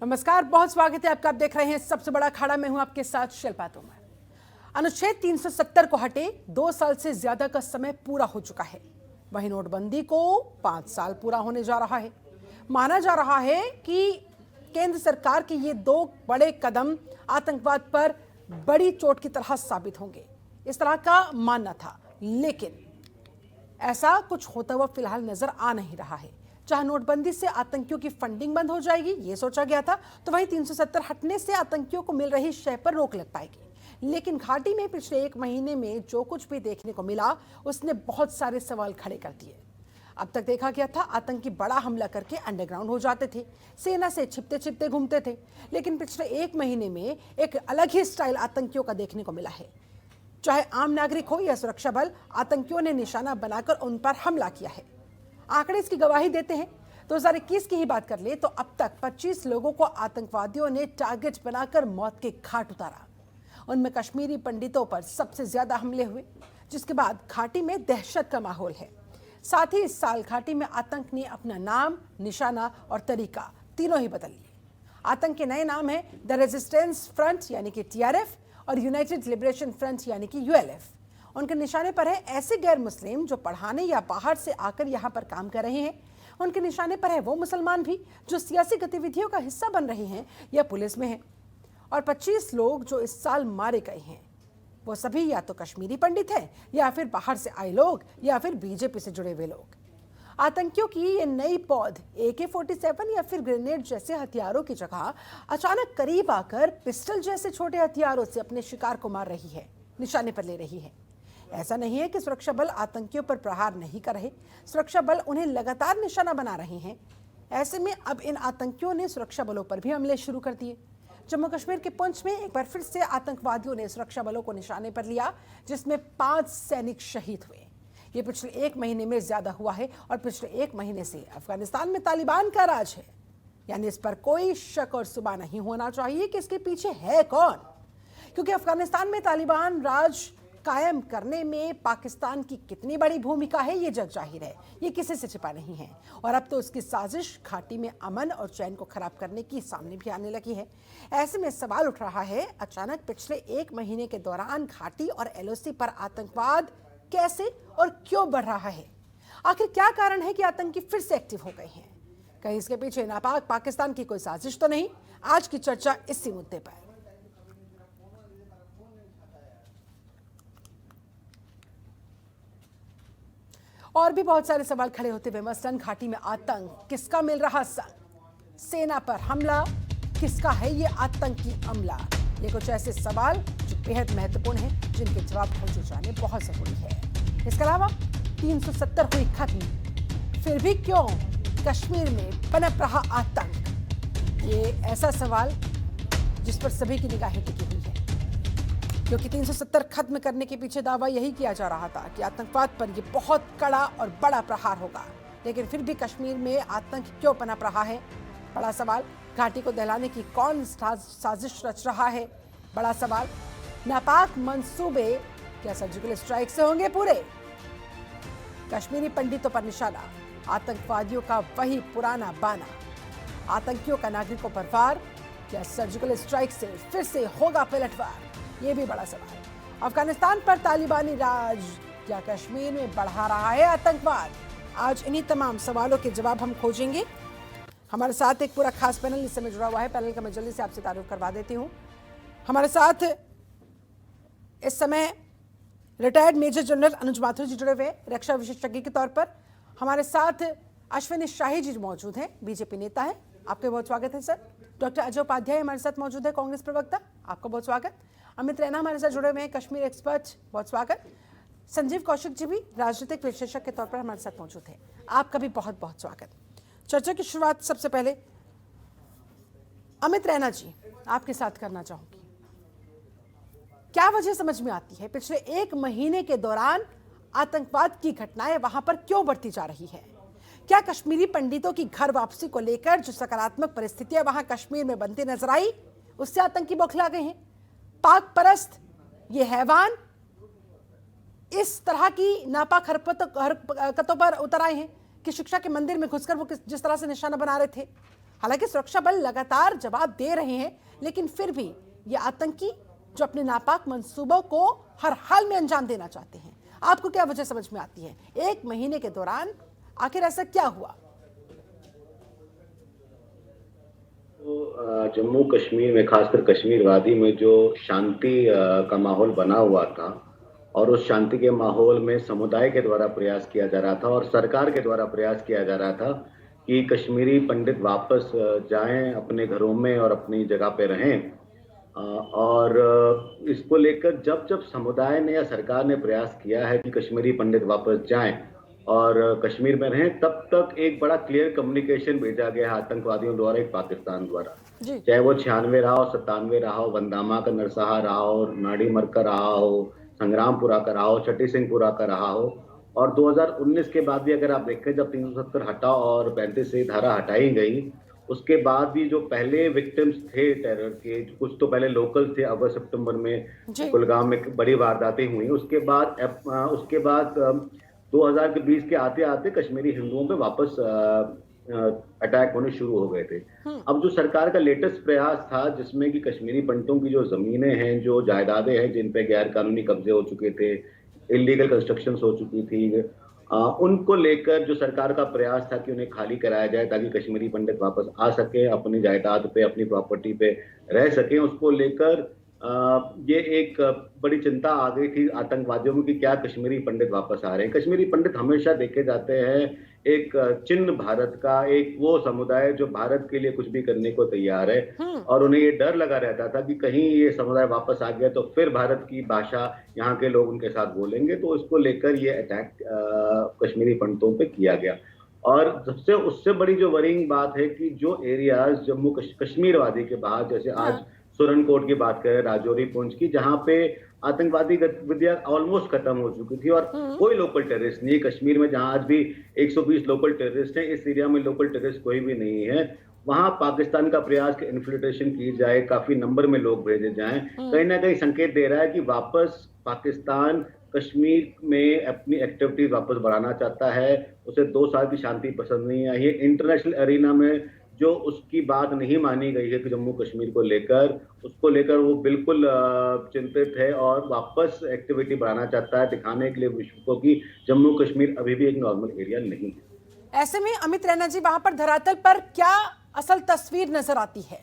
नमस्कार, बहुत स्वागत है आपका। आप देख रहे हैं सबसे बड़ा अखाड़ा। मैं हूं आपके साथ शिल्पा तोमर। अनुच्छेद 370 को हटे 2 साल से ज्यादा का समय पूरा हो चुका है। वहीं नोटबंदी को 5 साल पूरा होने जा रहा है। माना जा रहा है कि केंद्र सरकार के ये 2 बड़े कदम आतंकवाद पर बड़ी चोट की तरह साबित होंगे, इस तरह का मानना था। लेकिन ऐसा कुछ होता हुआ फिलहाल नजर आ नहीं रहा है। जहां नोटबंदी से आतंकियों की फंडिंग बंद हो जाएगी, ये सोचा गया था, तो वहीं 370 हटने से आतंकियों को मिल रही शय पर रोक लग पाएगी। लेकिन घाटी में पिछले 1 महीने में जो कुछ भी देखने को मिला, उसने बहुत सारे सवाल खड़े कर दिए। अब तक देखा गया था आतंकी बड़ा हमला करके अंडरग्राउंड हो जाते थे, सेना से छिपते छिपते घूमते थे। लेकिन पिछले 1 महीने में एक अलग ही स्टाइल आतंकियों का देखने को मिला है। चाहे आम नागरिक हो या सुरक्षा बल, आतंकियों ने निशाना बनाकर उन पर हमला किया है। आंकड़े इसकी गवाही देते हैं। 2021 की ही बात कर ले तो अब तक 25 लोगों को आतंकवादियों ने टारगेट बनाकर मौत के घाट उतारा। उनमें कश्मीरी पंडितों पर सबसे ज्यादा हमले हुए, जिसके बाद घाटी में दहशत का माहौल है। साथ ही इस साल घाटी में आतंक ने अपना नाम, निशाना और तरीका तीनों ही बदल लिए। आतंक के नए नाम है द रेजिस्टेंस फ्रंट यानी कि TRF और यूनाइटेड लिबरेशन फ्रंट यानी कि ULF। उनके निशाने पर है ऐसे गैर मुस्लिम जो पढ़ाने या बाहर से आकर यहाँ पर काम कर रहे हैं। उनके निशाने पर है वो मुसलमान भी जो सियासी गतिविधियों का हिस्सा बन रहे हैं या पुलिस में हैं। और 25 लोग जो इस साल मारे गए हैं, वो सभी या तो कश्मीरी पंडित हैं या फिर बाहर से आए लोग या फिर बीजेपी से जुड़े हुए लोग। आतंकियों की ये नई पौध AK-47 या फिर ग्रेनेड जैसे हथियारों की जगह अचानक करीब आकर पिस्टल जैसे छोटे हथियारों से अपने शिकार को मार रही है, निशाने पर ले रही है। ऐसा नहीं है कि सुरक्षा बल आतंकियों पर प्रहार नहीं कर रहे, सुरक्षा बल उन्हें लगातार निशाना बना रहे हैं। ऐसे में अब इन आतंकियों ने सुरक्षा बलों पर भी हमले शुरू कर दिए। जम्मू कश्मीर के पुंछ में एक बार फिर से आतंकवादियों ने सुरक्षा बलों को निशाने पर लिया, जिसमें 5 सैनिक शहीद हुए। ये पिछले 1 महीने में ज्यादा हुआ है और पिछले 1 महीने से अफगानिस्तान में तालिबान का राज है। यानी इस पर कोई शक और सुबह नहीं होना चाहिए कि इसके पीछे है कौन, क्योंकि अफगानिस्तान में तालिबान राज कायम करने में पाकिस्तान की कितनी बड़ी भूमिका है, ये जग जाहिर है। ये किसी से छिपा नहीं है। और अब तो उसकी साजिश घाटी में अमन और चैन को खराब करने की सामने भी आने लगी है। ऐसे में सवाल उठ रहा है, अचानक पिछले 1 महीने के दौरान घाटी और LOC पर आतंकवाद कैसे और क्यों बढ़ रहा है? आखिर क्या कारण है कि आतंकी फिर से एक्टिव हो गए हैं? कहीं इसके पीछे नापाक पाकिस्तान की कोई साजिश तो नहीं? आज की चर्चा इसी मुद्दे पर। और भी बहुत सारे सवाल खड़े होते हुए, मसलन घाटी में आतंक किसका मिल रहा संग? सेना पर हमला किसका है ये आतंकी अमला? ये कुछ ऐसे सवाल जो बेहद महत्वपूर्ण हैं, जिनके जवाब खोजे जाने बहुत जरूरी है। इसके अलावा 370 हुई खत्म, फिर भी क्यों कश्मीर में पनप रहा आतंक? ये ऐसा सवाल जिस पर सभी की निगाहें टिकी हुई है, क्योंकि 370 खत्म करने के पीछे दावा यही किया जा रहा था कि आतंकवाद पर यह बहुत कड़ा और बड़ा प्रहार होगा। लेकिन फिर भी कश्मीर में आतंक क्यों पनप रहा है? बड़ा सवाल। घाटी को दहलाने की कौन साजिश रच रहा है? बड़ा सवाल। नापाक मंसूबे क्या सर्जिकल स्ट्राइक से होंगे पूरे? कश्मीरी पंडितों पर निशाना, आतंकवादियों का वही पुराना बाना। आतंकियों का नागरिकों पर वार, क्या सर्जिकल स्ट्राइक से फिर से होगा पलटवार? ये भी बड़ा सवाल। अफगानिस्तान पर तालिबानी राज क्या कश्मीर में बढ़ा रहा है आतंकवाद? आज इन्हीं तमाम सवालों के जवाब हम खोजेंगे। हमारे साथ एक पूरा खास पैनल इस समय जुड़ा हुआ है। पैनल का मैं जल्दी से आपसे तारुफ करवा देती हूँ। हमारे साथ इस समय रिटायर्ड मेजर जनरल अनुज माथुर जी जुड़े हुए हैं, रक्षा विशेषज्ञ के तौर पर। हमारे साथ अश्विनी शाही जी मौजूद हैं, बीजेपी नेता है। आपका बहुत स्वागत है सर। डॉक्टर अजय उपाध्याय हमारे साथ मौजूद है, कांग्रेस प्रवक्ता। आपका बहुत स्वागत। अमित रैना हमारे साथ जुड़े हुए हैं, कश्मीर एक्सपर्ट। बहुत स्वागत। संजीव कौशिक जी भी राजनीतिक विशेषज्ञ के तौर पर हमारे साथ मौजूद हैं। आपका भी बहुत बहुत स्वागत। चर्चा की शुरुआत सबसे पहले अमित रैना जी आपके साथ करना चाहूंगी। क्या वजह समझ में आती है पिछले 1 महीने के दौरान आतंकवाद की घटनाएं वहां पर क्यों बढ़ती जा रही है? क्या कश्मीरी पंडितों की घर वापसी को लेकर जो सकारात्मक परिस्थितियां वहां कश्मीर में बनती नजर आई, उससे आतंकी बौखला गए हैं? पाक परस्त ये हैवान इस तरह की नापाक हरकतों पर उतर आए हैं कि शिक्षा के मंदिर में घुसकर वो जिस तरह से निशाना बना रहे थे, हालांकि सुरक्षा बल लगातार जवाब दे रहे हैं, लेकिन फिर भी ये आतंकी जो अपने नापाक मंसूबों को हर हाल में अंजाम देना चाहते हैं। आपको क्या वजह समझ में आती है? 1 महीने के दौरान आखिर ऐसा क्या हुआ? तो जम्मू कश्मीर में, खासकर कश्मीर वादी में जो शांति का माहौल बना हुआ था, और उस शांति के माहौल में समुदाय के द्वारा प्रयास किया जा रहा था और सरकार के द्वारा प्रयास किया जा रहा था कि कश्मीरी पंडित वापस जाएं अपने घरों में और अपनी जगह पे रहें। और इसको लेकर जब जब समुदाय ने या सरकार ने प्रयास किया है कि कश्मीरी पंडित वापस जाएं और कश्मीर में रहें, तब तक एक बड़ा क्लियर कम्युनिकेशन भेजा गया है आतंकवादियों द्वारा, एक पाकिस्तान द्वारा, चाहे वो 96 रहा हो, 97 रहा हो, वंदामा का नरसहा रहा हो, नाड़ीमर का रहा हो, संग्रामपुरा का रहा हो, छठी सिंहपुरा का रहा हो। और 2019 के बाद भी अगर आप देखें, जब 370 हटा और 35 धारा हटाई गई, उसके बाद भी जो पहले विक्टिम्स थे टेरर के, कुछ तो पहले लोकल थे, अगस्त सितंबर में कुलगाम में बड़ी वारदातें हुई। उसके बाद 2020 के आते आते कश्मीरी हिंदुओं पे वापस अटैक होने शुरू हो गए थे। अब जो सरकार का लेटेस्ट प्रयास था, जिसमें कि कश्मीरी पंडितों की जो जमीनें हैं, जो जायदादें हैं जिन पे गैर कानूनी कब्जे हो चुके थे, इलीगल कंस्ट्रक्शन हो चुकी थी, उनको लेकर जो सरकार का प्रयास था कि उन्हें खाली कराया जाए ताकि कश्मीरी पंडित वापस आ सके, अपनी जायदाद पे, अपनी प्रॉपर्टी पे रह सके, उसको लेकर ये एक बड़ी चिंता आ गई थी आतंकवादियों में कि क्या कश्मीरी पंडित वापस आ रहे हैं। कश्मीरी पंडित हमेशा देखे जाते हैं एक चिन्ह भारत का, एक वो समुदाय जो भारत के लिए कुछ भी करने को तैयार है, और उन्हें ये डर लगा रहता था कि कहीं ये समुदाय वापस आ गया तो फिर भारत की भाषा यहाँ के लोग उनके साथ बोलेंगे। तो इसको लेकर ये अटैक कश्मीरी पंडितों पे किया गया। और सबसे उससे बड़ी जो वरिंग बात है कि जो एरियाज जम्मू कश्मीर वादी के बाहर, जैसे आज सुरनकोट की बात करें, राजौरी, पुंछ की, जहां पे आतंकवादी गतिविधियां ऑलमोस्ट खत्म हो चुकी थी और कोई लोकल टेररिस्ट नहीं है। कश्मीर में जहां आज भी 120 लोकल टेररिस्ट हैं, इस एरिया में लोकल टेररिस्ट कोई भी नहीं है। वहां पाकिस्तान का प्रयास कि इन्फिल्ट्रेशन की जाए, काफी नंबर में लोग भेजे जाएं, कहीं ना कहीं संकेत दे रहा है कि वापस पाकिस्तान कश्मीर में अपनी एक्टिविटीज वापस बढ़ाना चाहता है। उसे 2 साल की शांति पसंद नहीं आई है। इंटरनेशनल एरिना में जो उसकी बात नहीं मानी गई है कि जम्मू कश्मीर को लेकर, उसको लेकर वो बिल्कुल चिंतित है और वापस एक्टिविटी बढ़ाना चाहता है, दिखाने के लिए विश्व को कि जम्मू कश्मीर अभी भी एक नॉर्मल एरिया नहीं है। ऐसे में अमित रैना जी, वहां पर धरातल पर क्या असल तस्वीर नजर आती है?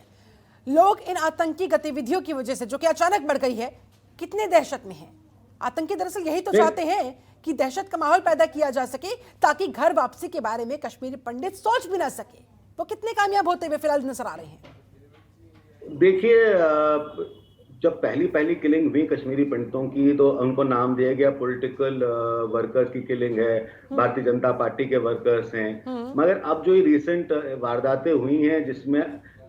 लोग इन आतंकी गतिविधियों की वजह से, जो कि अचानक बढ़ गई है, कितने दहशत में हैं? आतंकी दरअसल यही तो चाहते हैं कि दहशत का माहौल पैदा किया जा सके ताकि घर वापसी के बारे में कश्मीरी पंडित सोच भी ना सके। वो कितने कामयाब होते हुए फिलहाल नजर आ रहे हैं? देखिए, जब पहली किलिंग हुई कश्मीरी पंडितों की, तो उनको नाम दिया गया पॉलिटिकल वर्कर्स की किलिंग है, भारतीय जनता पार्टी के वर्कर्स हैं। मगर अब जो ये रिसेंट वारदातें हुई हैं, जिसमें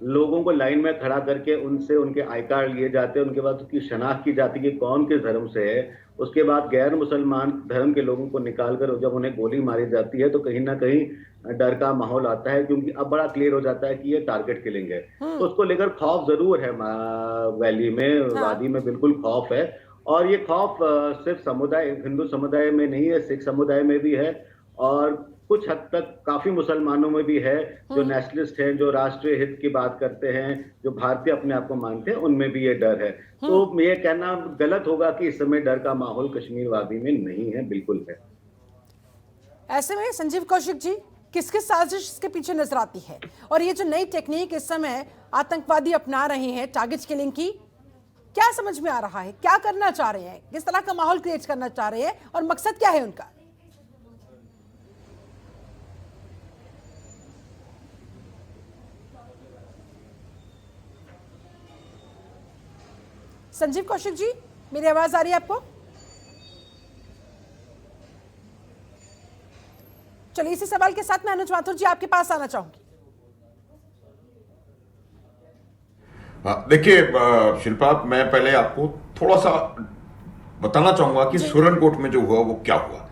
लोगों को लाइन में खड़ा करके उनसे उनके आई कार्ड लिए जाते हैं, उनके बाद उसकी शनाख्त की जाती है कि कौन किस धर्म से है, उसके बाद गैर मुसलमान धर्म के लोगों को निकालकर जब उन्हें गोली मारी जाती है, तो कहीं ना कहीं डर का माहौल आता है, क्योंकि अब बड़ा क्लियर हो जाता है कि ये टारगेट किलिंग है। तो उसको लेकर खौफ जरूर है वैली में, वादी में बिल्कुल खौफ है। और ये खौफ सिर्फ समुदाय, हिंदू समुदाय में नहीं है, सिख समुदाय में भी है और कुछ हद तक काफी मुसलमानों में भी है, जो नेशनलिस्ट हैं, जो राष्ट्रीय हित की बात करते हैं, जो भारतीय अपने आप को मानते हैं, उनमें भी ये डर है। तो ये कहना गलत होगा कि इस समय डर का माहौल कश्मीर वादी में नहीं है, बिल्कुल है। ऐसे में संजीव कौशिक जी, किस किस साजिश इसके पीछे नजर आती है? और ये जो नई टेक्निक इस समय आतंकवादी अपना रहे हैं टारगेट किलिंग की, क्या समझ में आ रहा है? क्या करना चाह रहे हैं? किस तरह का माहौल क्रिएट करना चाह रहे हैं और मकसद क्या है उनका? संजीव कौशिक जी, मेरी आवाज आ रही है आपको? चलिए, इसी सवाल के साथ मैं अनुज माथुर जी आपके पास आना चाहूंगी। देखिए शिल्पा, मैं पहले आपको थोड़ा सा बताना चाहूंगा कि सुरनकोट में जो हुआ वो क्या हुआ।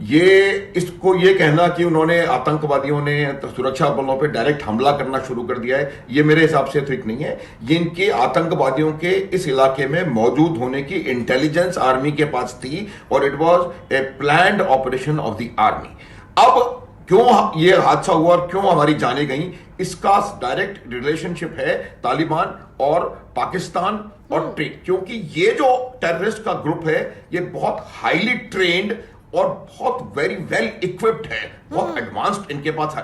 ये कहना कि उन्होंने, आतंकवादियों ने सुरक्षा बलों पे डायरेक्ट हमला करना शुरू कर दिया है, ये मेरे हिसाब से ठीक नहीं है। ये इनके आतंकवादियों के इस इलाके में मौजूद होने की इंटेलिजेंस आर्मी के पास थी और it was a planned operation of the army. अब क्यों ये हादसा हुआ और क्यों हमारी जानें गई, इसका डायरेक्ट रिलेशनशिप है तालिबान और पाकिस्तान और ट्रेड। क्योंकि ये जो टेररिस्ट का ग्रुप है ये बहुत हाईली ट्रेन्ड और बहुत वेरी वेल इक्विप्ड है, बहुत एडवांस्ड इनके पास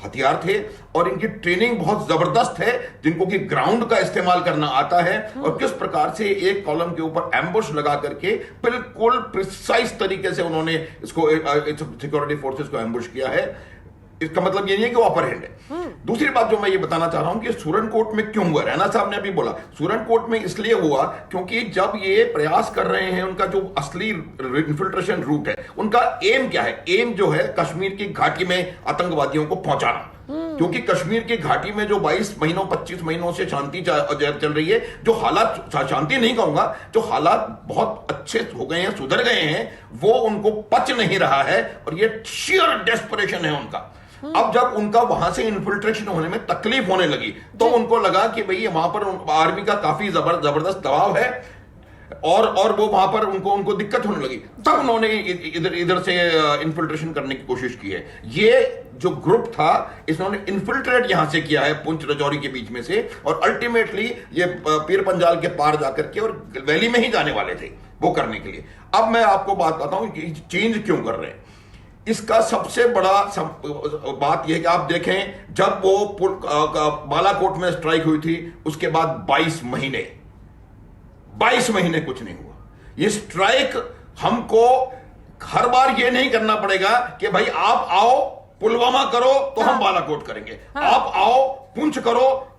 हथियार थे और इनकी ट्रेनिंग बहुत जबरदस्त है, जिनको कि ग्राउंड का इस्तेमाल करना आता है और किस प्रकार से एक कॉलम के ऊपर एम्बुश लगा करके बिल्कुल प्रिसाइज तरीके से उन्होंने इसको सिक्योरिटी फोर्सेस को एम्बुश किया है। इसका मतलब ये नहीं है कि वो अपर हैंड है। दूसरी बात जो मैं ये बताना चाह रहा हूं कि सूरनकोट में क्यों हुआ, रैना साहब ने अभी बोला सूरनकोट में इसलिए हुआ क्योंकि जब ये प्रयास कर रहे हैं, उनका जो असली इन्फिल्ट्रेशन रूट है, उनका एम क्या है, एम जो है कश्मीर की घाटी में आतंकवादियों को पहुंचाना। क्योंकि कश्मीर की घाटी में जो 22 महीनों 25 महीनों से शांति चल रही है, जो हालात, शांति नहीं कहूंगा, जो हालात बहुत अच्छे हो गए हैं, सुधर गए हैं, वो उनको पच नहीं रहा है और ये शेयर डेस्परेशन है उनका। अब जब उनका वहां से इन्फिल्ट्रेशन होने में तकलीफ होने लगी तो उनको लगा कि भाई वहां पर आर्मी का काफी जबरदस्त दबाव है और वो वहां पर उनको दिक्कत होने लगी, तब उन्होंने इधर से इन्फिल्ट्रेशन करने की कोशिश की है। ये जो ग्रुप था इसने इन्फिल्ट्रेट यहां से किया है पुंछ राजौरी के बीच में से, और अल्टीमेटली ये पीर पंजाल के पार जाकर के और वैली में ही जाने वाले थे वो करने के लिए। अब मैं आपको बात बताता हूं कि चेंज क्यों कर रहे हैं। इसका सबसे बड़ा बात यह कि आप देखें, जब वो बालाकोट में स्ट्राइक हुई थी उसके बाद 22 महीने कुछ नहीं हुआ। ये स्ट्राइक हमको हर बार ये नहीं करना पड़ेगा कि भाई आप आओ पुलवामा करो तो हम बालाकोट करेंगे, आप आओ पुंछ करो,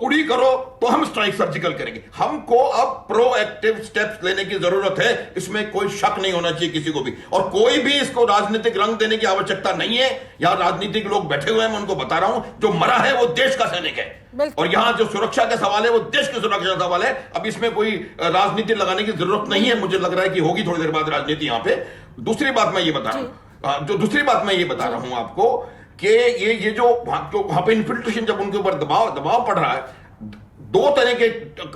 उड़ी करो तो हम स्ट्राइक सर्जिकल करेंगे। हमको अब प्रोएक्टिव स्टेप्स लेने की जरूरत है, इसमें कोई शक नहीं होना चाहिए किसी को भी, और कोई भी इसको राजनीतिक रंग देने की आवश्यकता नहीं है। यहां राजनीतिक लोग बैठे हुए हैं, मैं उनको बता रहा हूं, जो मरा है वो देश का सैनिक है और यहां जो सुरक्षा का सवाल है वो देश की सुरक्षा का सवाल है। अब इसमें कोई राजनीति लगाने की जरूरत नहीं है, मुझे लग रहा है कि होगी थोड़ी देर बाद राजनीति यहां पे। दूसरी बात मैं ये बता रहा हूं आपको कि ये जो वहां पे इन्फिल्ट्रेशन, जब उनके ऊपर दबाव पड़ रहा है, दो तरह के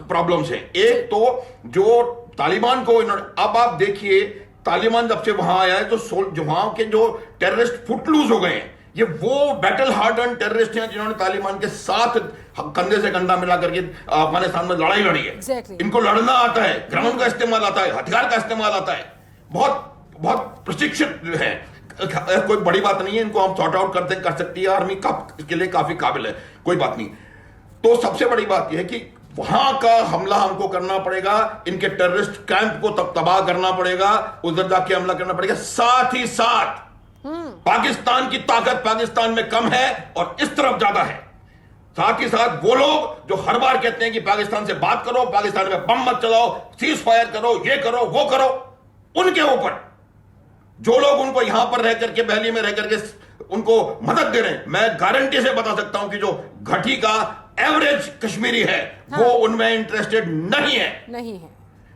प्रॉब्लम्स हैं। एक तो जो तालिबान को अब आप देखिए, तालिबान जब से वहां आया है तो जो वहां के जो टेररिस्ट फुटलूज हो गए हैं, ये वो बैटल हार्डन टेररिस्ट हैं जिन्होंने तालिबान के साथ कंधे से कंधा मिला करके अफगानिस्तान में लड़ाई लड़ी है। इनको लड़ना आता है, ग्राउंड का इस्तेमाल आता है, हथियार का इस्तेमाल आता है, बहुत प्रशिक्षित है। कोई बड़ी बात नहीं है, इनको हम सॉर्ट आउट कर सकती है आर्मी, के लिए काफी काबिल है, कोई बात नहीं। तो सबसे बड़ी बात यह है कि वहां का हमला हमको करना पड़ेगा, इनके टेररिस्ट कैंप को तबाह करना पड़ेगा, उधर जाके हमला करना पड़ेगा। साथ ही साथ पाकिस्तान की ताकत पाकिस्तान में कम है और इस तरफ ज्यादा है। साथ ही साथ वो लोग जो हर बार कहते हैं कि पाकिस्तान से बात करो, पाकिस्तान में बम मत चलाओ, सीज फायर करो, ये करो वो करो, उनके ऊपर जो लोग उनको यहां पर रह करके, वैली में रह करके उनको मदद दे रहे हैं, मैं गारंटी से बता सकता हूं कि जो घटी का एवरेज कश्मीरी है वो उनमें इंटरेस्टेड नहीं है।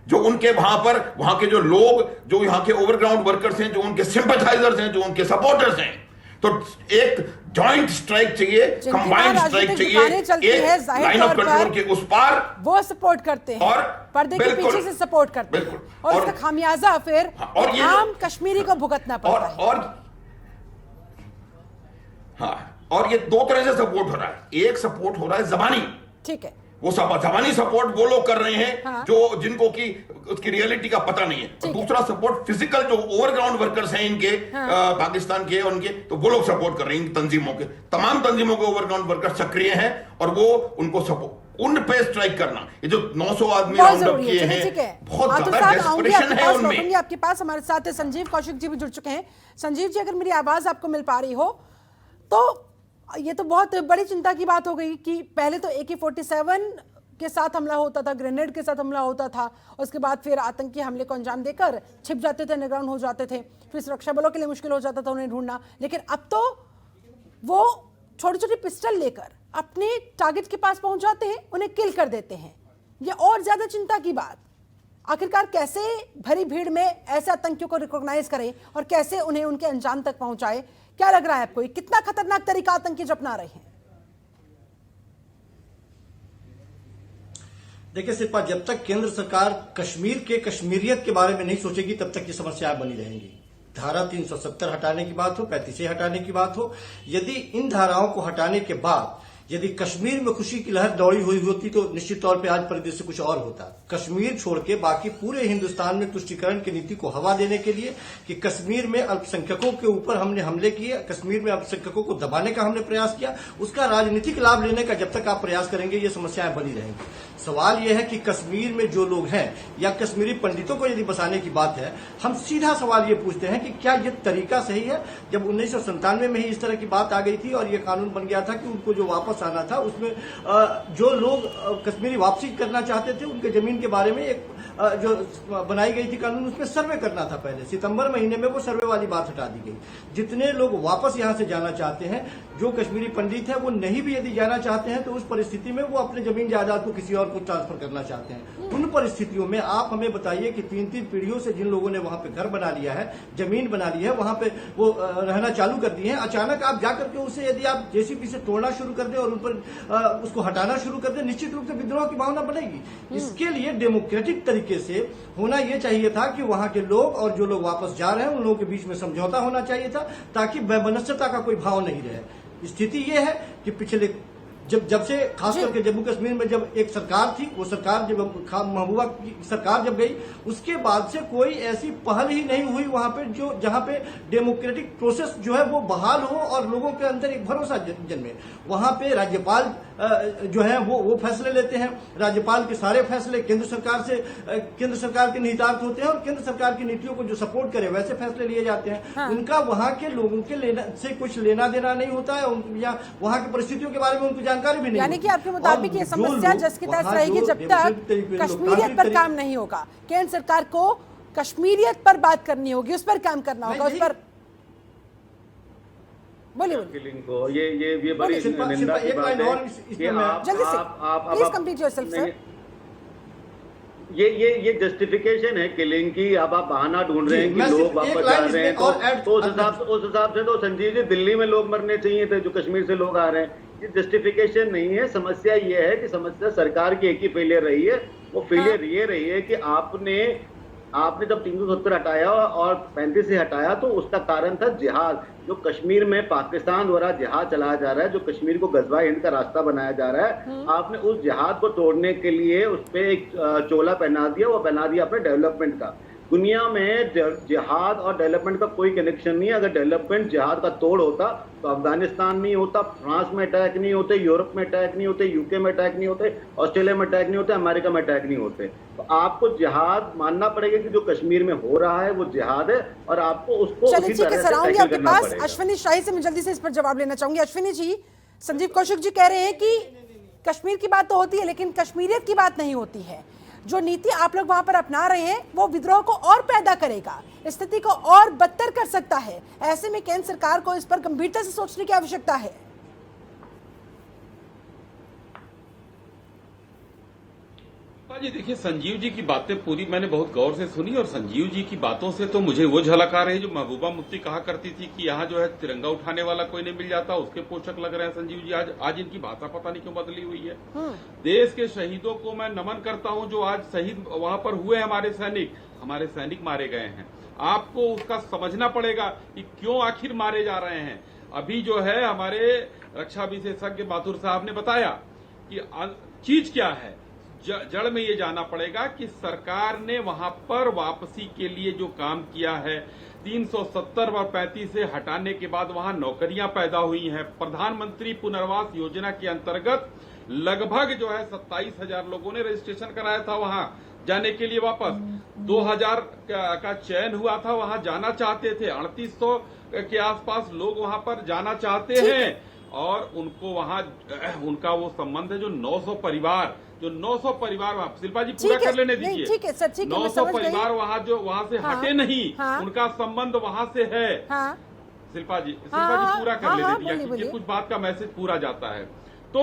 जो उनके वहां के जो लोग, जो यहाँ के ओवरग्राउंड वर्कर्स हैं, जो उनके सिंपैथाइजर्स हैं, जो उनके सपोर्टर्स हैं, तो एक जॉइंट स्ट्राइक चाहिए, कंबाइंड स्ट्राइक चाहिए, एक लाइन ऑफ कंट्रोल के उस पार वो सपोर्ट करते हैं और पर्दे के पीछे से सपोर्ट करते हैं, और उसका खामियाजा फिर आम कश्मीरी को भुगतना पड़ता है। और ये दो तरह से सपोर्ट हो रहा है। एक सपोर्ट हो रहा है जबानी, ठीक है, वो जबानी सपोर्ट वो लोग कर रहे हैं जो जिनको की उसकी रियलिटी का पता नहीं है, और दूसरा सपोर्ट फिजिकल जो ओवरग्राउंड वर्कर्स हैं इनके, पाकिस्तान के और उनके, तो वो लोग सपोर्ट कर रहे हैं। इन तंजीमों के, तमाम तंजीमों के ओवरग्राउंड वर्कर्स सक्रिय हैं और वो उनको सपोर्ट, उन पे स्ट्राइक करना, ये जो 900 आदमी राउंड अप किए हैं, बहुत ज्यादा डेस्परेशन है उनमें। आपके पास हमारे साथ संजीव कौशिक जी भी जुड़ चुके हैं। संजीव जी, अगर मेरी आवाज आपको मिल पा रही हो तो ये तो बहुत बड़ी चिंता की बात हो गई कि पहले तो AK-47 के साथ हमला होता था, ग्रेनेड के साथ हमला होता था, उसके बाद फिर आतंकी हमले को अंजाम देकर छिप जाते थे, अंडरग्राउंड हो जाते थे, फिर सुरक्षा बलों के लिए मुश्किल हो जाता था उन्हें ढूंढना। लेकिन अब तो वो छोटी छोटी पिस्टल लेकर अपने टारगेट के पास पहुंच जाते हैं, उन्हें किल कर देते हैं। ये और ज्यादा चिंता की बात। आखिरकार कैसे भरी भीड़ में ऐसे आतंकियों को रिकॉग्नाइज करें और कैसे उन्हें उनके अंजाम तक पहुंचाए? क्या लग रहा है आपको, कितना खतरनाक तरीका आतंकी अपना रहे हैं? देखिए शिल्पा, जब तक केंद्र सरकार कश्मीर के कश्मीरियत के बारे में नहीं सोचेगी तब तक ये समस्याएं बनी रहेंगी। धारा 370 हटाने की बात हो, 35 हटाने की बात हो, यदि इन धाराओं को हटाने के बाद यदि कश्मीर में खुशी की लहर दौड़ी हुई होती तो निश्चित तौर पे आज परिदृश्य कुछ और होता। कश्मीर छोड़ के बाकी पूरे हिंदुस्तान में तुष्टीकरण की नीति को हवा देने के लिए कि कश्मीर में अल्पसंख्यकों के ऊपर हमने हमले किए, कश्मीर में अल्पसंख्यकों को दबाने का हमने प्रयास किया, उसका राजनीतिक लाभ लेने का जब तक आप प्रयास करेंगे ये समस्याएं बनी रहेंगी। सवाल यह है कि कश्मीर में जो लोग हैं या कश्मीरी पंडितों को यदि बसाने की बात है, हम सीधा सवाल ये पूछते हैं कि क्या ये तरीका सही है? जब 1997 में ही इस तरह की बात आ गई थी और ये कानून बन गया था कि उनको जो वापस आना था उसमें जो लोग कश्मीरी वापसी करना चाहते थे उनके जमीन के बारे में एक जो बनाई गई थी कानून, उसमें सर्वे करना था। पहले सितंबर महीने में वो सर्वे वाली बात हटा दी गई। जितने लोग वापस यहां से जाना चाहते हैं, जो कश्मीरी पंडित है वो नहीं भी यदि जाना चाहते हैं तो उस परिस्थिति में वो अपने जमीन जायदाद को किसी और को ट्रांसफर करना चाहते हैं। उन परिस्थितियों में आप हमें बताइए कि 3-3 पीढ़ियों से जिन लोगों ने वहां पे घर बना लिया है, जमीन बना ली है, वहां पे वो रहना चालू कर दिए हैं, अचानक आप जाकर के उसे यदि आप जेसीबी से तोड़ना शुरू कर दें और उन पर उसको हटाना शुरू कर दें, निश्चित रूप से विद्रोह की भावना बनेगी। इसके लिए डेमोक्रेटिक तरीके से होना यह चाहिए था कि वहां के लोग और जो लोग वापस जा रहे हैं उन लोगों के बीच में समझौता होना चाहिए था, ताकि वैमनस्यता का कोई भाव नहीं रहे। स्थिति यह है कि पिछले जब से खास करके जम्मू कश्मीर में जब एक सरकार थी, वो सरकार जब महबूबा की सरकार जब गई, उसके बाद से कोई ऐसी पहल ही नहीं हुई वहां पे जो जहां पे डेमोक्रेटिक प्रोसेस जो है वो बहाल हो और लोगों के अंदर एक भरोसा जन्मे। वहां पे राज्यपाल जो है वो फैसले लेते हैं, राज्यपाल के सारे फैसले केंद्र सरकार के निहितार्थ होते हैं और केंद्र सरकार की नीतियों को जो सपोर्ट करे वैसे फैसले लिए जाते हैं। हाँ। उनका वहां के लोगों के कुछ लेना देना नहीं होता है, या वहां की परिस्थितियों के बारे में उनको जानकारी भी नहीं। यानी कि आपके मुताबिक ये समस्या जस की तस रहेगी जब तक कश्मीरियत पर काम नहीं होगा। केंद्र सरकार को कश्मीरियत पर बात करनी होगी, उस पर काम करना होगा, उस पर बोलिए को ये बड़ी निंदा की बात है। जल्दी से प्लीज कंप्लीट योरसेल्फ सर। ये जस्टिफिकेशन है किलिंग की। अब आप बहाना ढूंढ रहे हैं कि लोग वापस जा रहे हैं, तो उस हिसाब से तो संजीव जी दिल्ली में लोग मरने चाहिए थे जो कश्मीर से लोग आ रहे हैं। ये जस्टिफिकेशन नहीं है। समस्या ये है कि समस्या सरकार की एक ही फेलियर रही है। वो फेलियर ये रही है कि आपने जब 370 हटाया और 35 से हटाया तो उसका कारण था जिहाद। जो कश्मीर में पाकिस्तान द्वारा जिहाद चलाया जा रहा है, जो कश्मीर को गजवा हिंद का रास्ता बनाया जा रहा है, आपने उस जिहाद को तोड़ने के लिए उस पर एक चोला पहना दिया। वो पहना दिया आपने डेवलपमेंट का। दुनिया में जिहाद और डेवलपमेंट का कोई कनेक्शन नहीं है। अगर डेवलपमेंट जिहाद का तोड़ होता तो अफगानिस्तान में होता, फ्रांस में अटैक नहीं होते, यूरोप में अटैक नहीं होते, यूके में अटैक नहीं होते, ऑस्ट्रेलिया में अटैक नहीं होते, अमेरिका में अटैक नहीं होते। तो आपको जिहाद मानना पड़ेगा कि जो कश्मीर में हो रहा है वो जिहाद है और आपको उसको उसी तरह से टैकल करना पड़ेगा। अश्विनी शाही से मैं जल्दी से इस पर जवाब लेना चाहूंगी। अश्विनी जी, संजीव कौशिक जी कह रहे हैं कि कश्मीर की बात तो होती है लेकिन कश्मीरियत की बात नहीं होती है। जो नीति आप लोग वहां पर अपना रहे हैं वो विद्रोह को और पैदा करेगा, स्थिति को और बदतर कर सकता है। ऐसे में केंद्र सरकार को इस पर गंभीरता से सोचने की आवश्यकता है। जी देखिए, संजीव जी की बातें पूरी मैंने बहुत गौर से सुनी और संजीव जी की बातों से तो मुझे वो झलक आ रही है जो महबूबा मुफ्ती कहा करती थी कि यहाँ जो है तिरंगा उठाने वाला कोई नहीं मिल जाता, उसके पोषक लग रहे हैं संजीव जी। आज इनकी भाषा पता नहीं क्यों बदली हुई है। देश के शहीदों को मैं नमन करता हूँ जो आज शहीद वहां पर हुए। हमारे सैनिक मारे गए हैं। आपको उसका समझना पड़ेगा कि क्यों आखिर मारे जा रहे हैं। अभी जो है हमारे रक्षा विशेषज्ञ माथुर साहब ने बताया कि चीज क्या है। जड़ में ये जाना पड़ेगा कि सरकार ने वहां पर वापसी के लिए जो काम किया है, 370 और 35 से हटाने के बाद वहां नौकरियां पैदा हुई हैं। प्रधानमंत्री पुनर्वास योजना के अंतर्गत लगभग जो है 27,000 लोगों ने रजिस्ट्रेशन कराया था वहां जाने के लिए वापस। 2,000 का चयन हुआ था, वहां जाना चाहते थे। 3800 के आसपास लोग वहां पर जाना चाहते हैं और उनको वहां उनका वो संबंध है जो 900 परिवार वहां, शिल्पा जी पूरा कर लेने दीजिए। ठीक है सर, ठीक है, 900 परिवार वहां से हटे नहीं, उनका संबंध वहां से है। शिल्पा जी पूरा कर लेने दीजिए, कुछ बात का मैसेज पूरा जाता है। तो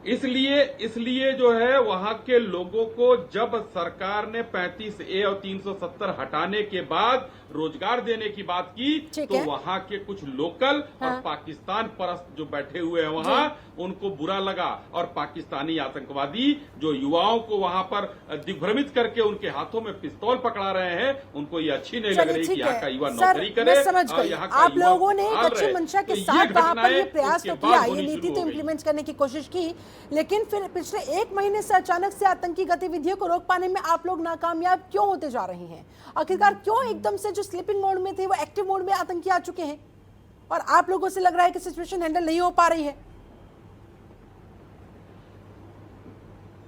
इसलिए जो है वहां के लोगों को जब सरकार ने 35A और 370 हटाने के बाद रोजगार देने की बात की तो वहां के कुछ लोकल और पाकिस्तान परस्त जो बैठे हुए हैं वहां उनको बुरा लगा और पाकिस्तानी आतंकवादी जो युवाओं को वहां पर दिग्भ्रमित करके उनके हाथों में पिस्तौल पकड़ा रहे हैं उनको ये अच्छी नहीं लग रही कि यहाँ का युवा नौकरी करे। यहाँ आप लोगों ने एक अच्छी मंशा के साथ वहां पर ये प्रयास तो किया, ये नीति तो इम्प्लीमेंट करने की कोशिश की, लेकिन फिर पिछले 1 महीने से अचानक से आतंकी गतिविधियों को रोक पाने में आप लोग नाकामयाब क्यों होते जा रहे हैं? आखिरकार क्यों एकदम से जो स्लीपिंग मोड में थे वो एक्टिव मोड में आतंकी आ चुके हैं और आप लोगों से लग रहा है कि सिचुएशन हैंडल नहीं हो पा रही है?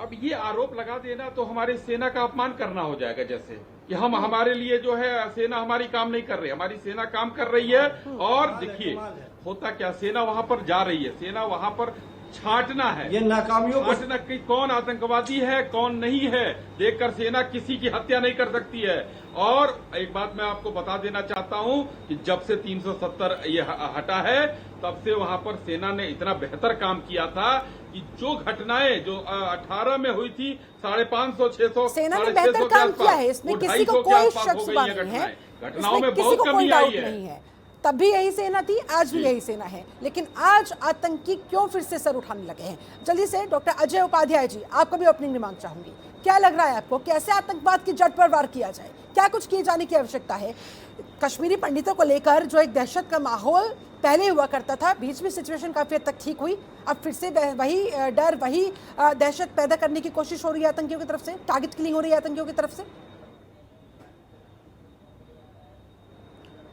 अब ये आरोप लगा देना तो हमारी सेना का अपमान करना हो जाएगा, जैसे कि हम हमारे लिए जो है सेना हमारी काम नहीं कर रही, हमारी सेना काम कर रही है। और देखिए होता क्या, सेना वहां पर जा रही है, सेना वहां पर छांटना है, ये नाकामियों को छांटना कि कौन आतंकवादी है कौन नहीं है देखकर सेना किसी की हत्या नहीं कर सकती है। और एक बात मैं आपको बता देना चाहता हूं कि जब से 370 ये हटा है तब से वहां पर सेना ने इतना बेहतर काम किया था कि जो घटनाएं जो 18 में हुई थी 550 600 सेना ने बेहतर काम किया है, इसमें किसी को कोई शक शुबा नहीं है, घटनाओं में किसी बहुत को कोई कमी डाउट आई है। नहीं है। तब भी यही सेना थी, आज भी यही सेना है, लेकिन आज आतंकी क्यों फिर से सर उठाने लगे हैं? जल्दी से डॉक्टर अजय उपाध्याय जी, आपका भी ओपनिंग रिमार्क चाहूंगी। क्या लग रहा है आपको, कैसे आतंकवाद की जड़ पर वार किया जाए? क्या कुछ किए जाने की आवश्यकता है? कश्मीरी पंडितों को लेकर जो एक दहशत का माहौल पहले हुआ करता था, बीच में सिचुएशन काफी हद तक ठीक हुई, अब फिर से वही डर, वही दहशत पैदा करने की कोशिश हो रही है आतंकियों की तरफ से, टारगेट किलिंग हो रही है आतंकियों की तरफ से।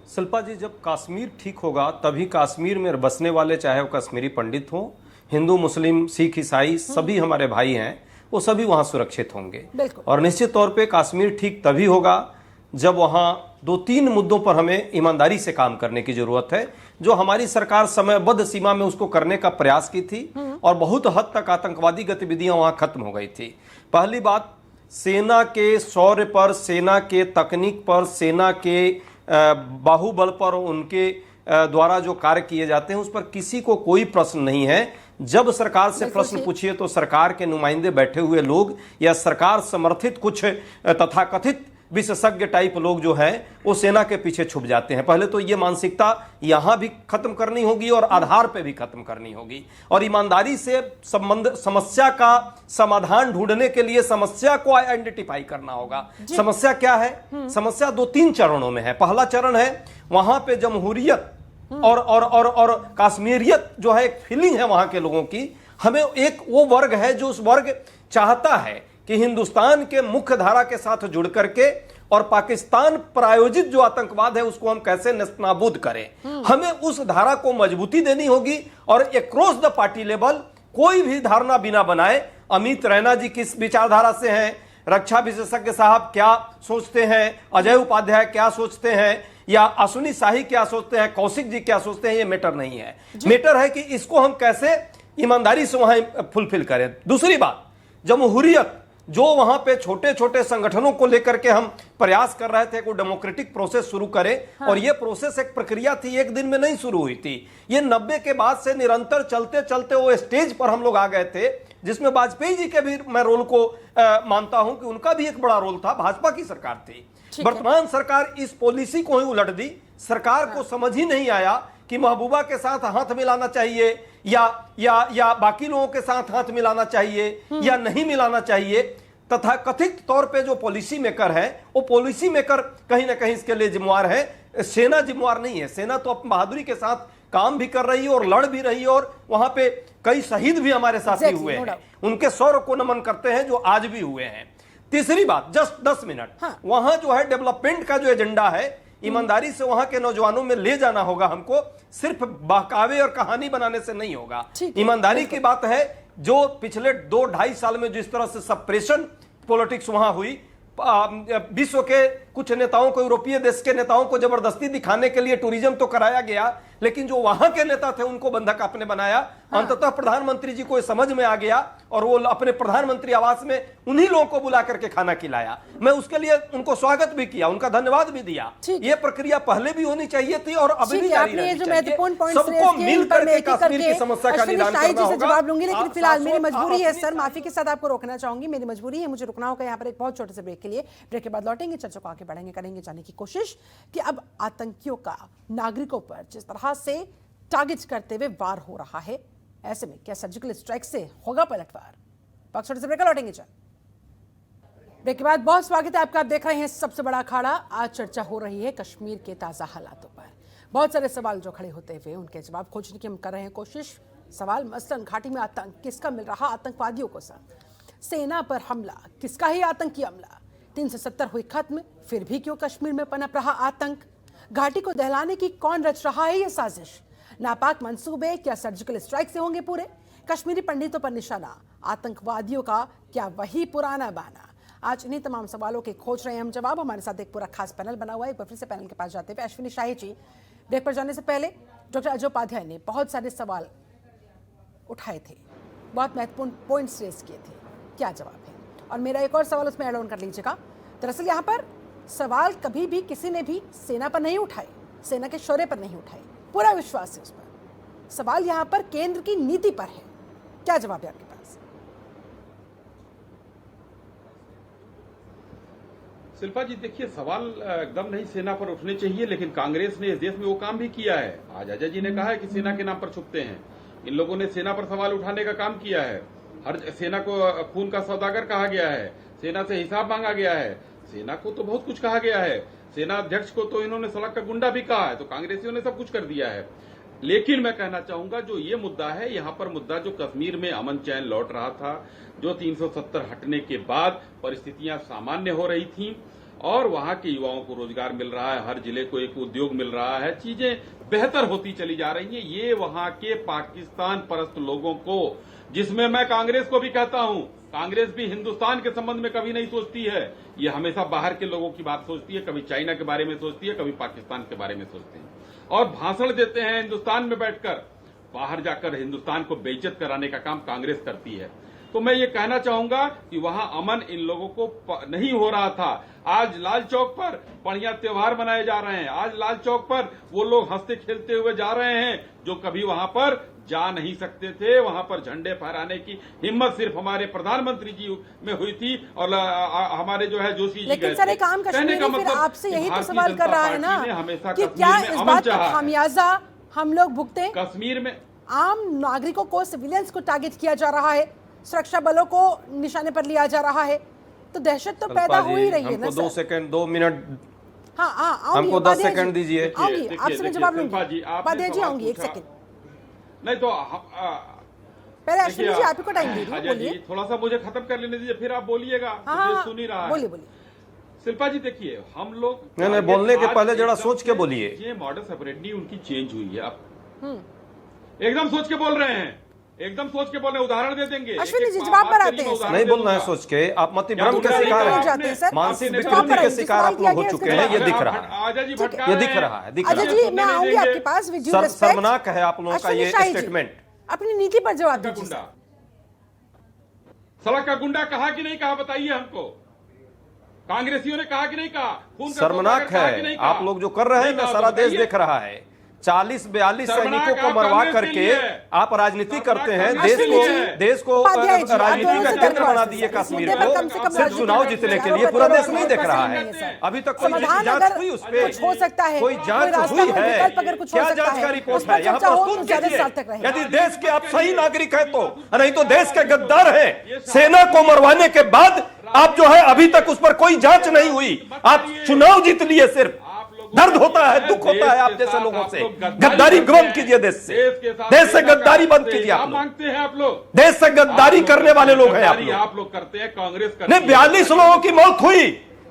शिल्पा जी, जब कश्मीर ठीक होगा तभी कश्मीर में बसने वाले, चाहे वो कश्मीरी पंडित हो, हिंदू मुस्लिम सिख ईसाई सभी हमारे भाई हैं, वो सभी वहां सुरक्षित होंगे। और निश्चित तौर पे कश्मीर ठीक तभी होगा जब वहां 2-3 मुद्दों पर हमें ईमानदारी से काम करने की जरूरत है, जो हमारी सरकार समयबद्ध सीमा में उसको करने का प्रयास की थी और बहुत हद तक आतंकवादी गतिविधियां वहां खत्म हो गई थी। पहली बात, सेना के शौर्य पर, सेना के तकनीक पर, सेना के बाहुबल पर, उनके द्वारा जो कार्य किए जाते हैं उस पर किसी को कोई प्रश्न नहीं है। जब सरकार से प्रश्न पूछिए तो सरकार के नुमाइंदे बैठे हुए लोग या सरकार समर्थित कुछ तथाकथित विशेषज्ञ टाइप लोग जो हैं वो सेना के पीछे छुप जाते हैं। पहले तो ये मानसिकता यहां भी खत्म करनी होगी और आधार पे भी खत्म करनी होगी और ईमानदारी से समस्या का समाधान ढूंढने के लिए समस्या को आइडेंटिफाई करना होगा। समस्या क्या है? समस्या 2-3 चरणों में है। पहला चरण है वहां पे जमहूरियत और कश्मीरियत जो है, एक फीलिंग है वहां के लोगों की। हमें एक वो वर्ग है जो उस वर्ग चाहता है कि हिंदुस्तान के मुख्य धारा के साथ जुड़ करके और पाकिस्तान प्रायोजित जो आतंकवाद है उसको हम कैसे नस्तानाबूद करें। हमें उस धारा को मजबूती देनी होगी और अक्रॉस द पार्टी लेवल कोई भी धारणा बिना बनाए, अमित रैना जी किस विचारधारा से हैं, रक्षा विशेषज्ञ साहब क्या सोचते हैं, अजय उपाध्याय क्या सोचते हैं, या अश्विनी शाही क्या सोचते हैं, कौशिक जी क्या सोचते हैं, ये मैटर नहीं है। मैटर है कि इसको हम कैसे ईमानदारी से वहां फुलफिल करें। दूसरी बात, जमहूरियत, जो वहां पे छोटे छोटे संगठनों को लेकर के हम प्रयास कर रहे थे को डेमोक्रेटिक प्रोसेस शुरू करें। और ये प्रोसेस एक प्रक्रिया थी, एक दिन में नहीं शुरू हुई थी। ये 90 के बाद से निरंतर चलते चलते वो स्टेज पर हम लोग आ गए थे जिसमें वाजपेयी जी के भी मैं रोल को मानता हूं कि उनका भी एक बड़ा रोल था। भाजपा की सरकार थी, वर्तमान सरकार इस पॉलिसी को ही उलट दी। सरकार को समझ ही नहीं आया कि महबूबा के साथ हाथ मिलाना चाहिए या बाकी लोगों के साथ हाथ मिलाना चाहिए या नहीं मिलाना चाहिए। तथा कथित तौर पे जो पॉलिसी मेकर है वो पॉलिसी मेकर कहीं ना कहीं इसके लिए जिम्मेवार है, सेना जिम्मेवार नहीं है। सेना तो अपनी बहादुरी के साथ काम भी कर रही है और लड़ भी रही है और वहां पे कई शहीद भी हमारे साथी हुए हैं, उनके शौर्य को नमन करते हैं जो आज भी हुए हैं। तीसरी बात, जस्ट 10 मिनट, वहां जो है डेवलपमेंट का जो एजेंडा है ईमानदारी से वहां के नौजवानों में ले जाना होगा हमको, सिर्फ बहकावे और कहानी बनाने से नहीं होगा। ईमानदारी की बात है, जो पिछले 2-2.5 साल में जिस तरह से सप्रेशन पॉलिटिक्स वहां हुई, विश्व के कुछ नेताओं को, यूरोपीय देश के नेताओं को जबरदस्ती दिखाने के लिए टूरिज्म तो कराया गया, लेकिन जो वहां के नेता थे उनको बंधक आपने बनाया। अंततः प्रधानमंत्री जी को ये समझ में आ गया और वो अपने प्रधानमंत्री आवास में उन्हीं लोगों को बुला करके खाना खिलाया। मैं उसके लिए उनको स्वागत भी किया, उनका धन्यवाद भी दिया। ये प्रक्रिया पहले भी होनी चाहिए थी और अभी भी जारी रहनी चाहिए। सबको मिल करके कश्मीर की समस्या का निदान करना होगा। जवाब लूंगी, लेकिन फिलहाल मेरी मजबूरी है सर, माफी के साथ आपको रोकना चाहूंगी, मेरी मजबूरी है, मुझे रुकना होगा यहाँ पर एक बहुत छोटे से ब्रेक के लिए। ब्रेक के बाद लौटेंगे, चर्चा को आगे बढ़ेंगे, करेंगे जाने की कोशिश कि अब आतंकियों का नागरिकों पर जिस तरह से टारगेट करते हुए वार हो रहा है, ऐसे में क्या सर्जिकल स्ट्राइक से होगा पलटवार? छोटे से ब्रेक लौटेंगे। चल ब्रेक के बाद बहुत स्वागत है आपका। आप देख रहे हैं सबसे बड़ा अखाड़ा। आज चर्चा हो रही है कश्मीर के ताजा हालातों पर। बहुत सारे सवाल जो खड़े होते हुए उनके जवाब खोजने की हम कर रहे हैं कोशिश। सवाल मसलन घाटी में आतंक किसका मिल रहा? आतंकवादियों को संग। सेना पर हमला किसका ही आतंकी हमला? 370 हुई खत्म, फिर भी क्यों कश्मीर में पनप रहा आतंक? घाटी को दहलाने की कौन रच रहा है ये साजिश? नापाक मंसूबे क्या सर्जिकल स्ट्राइक से होंगे पूरे? कश्मीरी पंडितों पर निशाना, आतंकवादियों का क्या वही पुराना बाना? आज इन्हीं तमाम सवालों के खोज रहे हैं हम जवाब। हमारे साथ एक पूरा खास पैनल बना हुआ है। एक बार फिर से पैनल के पास जाते हुए अश्विनी शाही जी, ब्रेक पर जाने से पहले डॉक्टर अजय उपाध्याय ने बहुत सारे सवाल उठाए थे, बहुत महत्वपूर्ण पॉइंट्स रेज किए थे, क्या जवाब है? और मेरा एक और सवाल उसमें ऐड ऑन कर लीजिएगा। दरअसल यहाँ पर सवाल कभी भी किसी ने भी सेना पर नहीं उठाए, सेना के शौर्य पर नहीं उठाए, पूरा विश्वास है उस पर। सवाल यहाँ पर केंद्र की नीति पर है। क्या जवाब है आपके पास? शिल्पा जी देखिए, सवाल एकदम नहीं सेना पर उठने चाहिए, लेकिन कांग्रेस ने इस देश में वो काम भी किया है। आज अजय जी ने कहा है कि सेना के नाम पर छुपते हैं। इन लोगों ने सेना पर सवाल उठाने का काम किया है। हर सेना को खून का सौदागर कहा गया है, सेना से हिसाब मांगा गया है, सेना को तो बहुत कुछ कहा गया है, सेना अध्यक्ष को तो इन्होंने सड़क का गुंडा भी कहा है। तो कांग्रेसियों ने सब कुछ कर दिया है। लेकिन मैं कहना चाहूंगा जो ये मुद्दा है, यहाँ पर मुद्दा जो कश्मीर में अमन चैन लौट रहा था, जो 370 हटने के बाद परिस्थितियां सामान्य हो रही थी और वहां के युवाओं को रोजगार मिल रहा है, हर जिले को एक उद्योग मिल रहा है, चीजें बेहतर होती चली जा रही हैं। ये वहां के पाकिस्तान परस्त लोगों को, जिसमें मैं कांग्रेस को भी कहता हूं, कांग्रेस भी हिंदुस्तान के संबंध में कभी नहीं सोचती है। ये हमेशा बाहर के लोगों की बात सोचती है, कभी चाइना के बारे में सोचती है, कभी पाकिस्तान के बारे में सोचती है और भाषण देते हैं हिंदुस्तान में बैठकर। बाहर जाकर हिंदुस्तान को बेइज्जत कराने का काम कांग्रेस करती है। तो मैं ये कहना चाहूंगा कि वहां अमन इन लोगों को नहीं हो रहा था। आज लाल चौक पर बढ़िया त्योहार मनाए जा रहे हैं। आज लाल चौक पर वो लोग हंसते खेलते हुए जा रहे हैं जो कभी वहां पर जा नहीं सकते थे। वहां पर झंडे फहराने की हिम्मत सिर्फ हमारे प्रधानमंत्री जी में हुई थी और हमारे जो है जोशी जी गए थे। लेकिन सर एक आम कश्मीरी फिर आपसे यही तो सवाल कर रहा है ना कि क्या इस बात का खामियाजा हम लोग भुगते? कश्मीर में आम नागरिकों को, सिविलियंस को टारगेट किया जा रहा है, सुरक्षा बलों को निशाने पर लिया जा रहा है, तो दहशत तो पैदा हो ही रही है ना सर। 2 सेकंड 2 मिनट हाँ हमको 10 सेकंड दीजिए। आऊंगी, आपसे मैं जवाब लूंगी। उपाध्याय जी आऊंगी, 1 सेकंड। नहीं तो पहले अश्विनी जी आपको टाइम दे रही हूं, बोलिए। थोड़ा सा मुझे खत्म कर लेने दीजिए, फिर आप बोलिएगा। हाँ, सुन ही रहा है। बोलिए बोलिए। शिल्पा जी देखिए, हम लोग नहीं, बोलने के पहले जरा सोच के बोलिए। ये मॉडल ऑपरेंडी उनकी चेंज हुई है। अब एकदम सोच के बोल रहे हैं, एकदम सोच के बोल रहे हैं। उदाहरण दे देंगे। अश्विनी जी जवाब पर आते हैं। नहीं बोलना है सोच के, आप मत भ्रम के शिकार हैं, मानसिक विकृति के शिकार आप लोग हो चुके हैं। ये दिख रहा है, ये दिख रहा है, अजय जी मैं आऊंगी आपके पास। शर्मनाक है आप लोगों का ये स्टेटमेंट। अपनी नीति पर जवाब दीजिए। सड़क का गुंडा कहा कि नहीं कहा, बताइए हमको। कांग्रेसियों ने कहा कि नहीं कहा? शर्मनाक है आप लोग जो कर रहे हैं ना, सारा देश देख रहा है। 40-42 सैनिकों को मरवा करके आप राजनीति करते हैं। देश को राजनीति का केंद्र बना दिए कश्मीर को, सिर्फ चुनाव जीतने के लिए। पूरा देश नहीं देख रहा है। अभी तक कोई जांच हुई उस पर? हो सकता है कोई जांच हुई है? क्या जांच का रिपोर्ट है? यहाँ प्रस्तुत कीजिए। यदि देश के आप सही नागरिक है तो, नहीं तो देश के गद्दार है। सेना को मरवाने के बाद आप जो है अभी तक उस पर कोई जांच नहीं हुई। आप चुनाव जीत लिए। सिर्फ दर्द होता है, दुख होता है आप जैसे लोगों से। गद्दारी बंद कीजिए देश से। देश से गद्दारी बंद कीजिए। आप मांगते हैं आप लोग, देश से गद्दारी करने वाले लोग हैं आप लोग करते हैं। कांग्रेस नहीं, 42 लोगों की मौत हुई,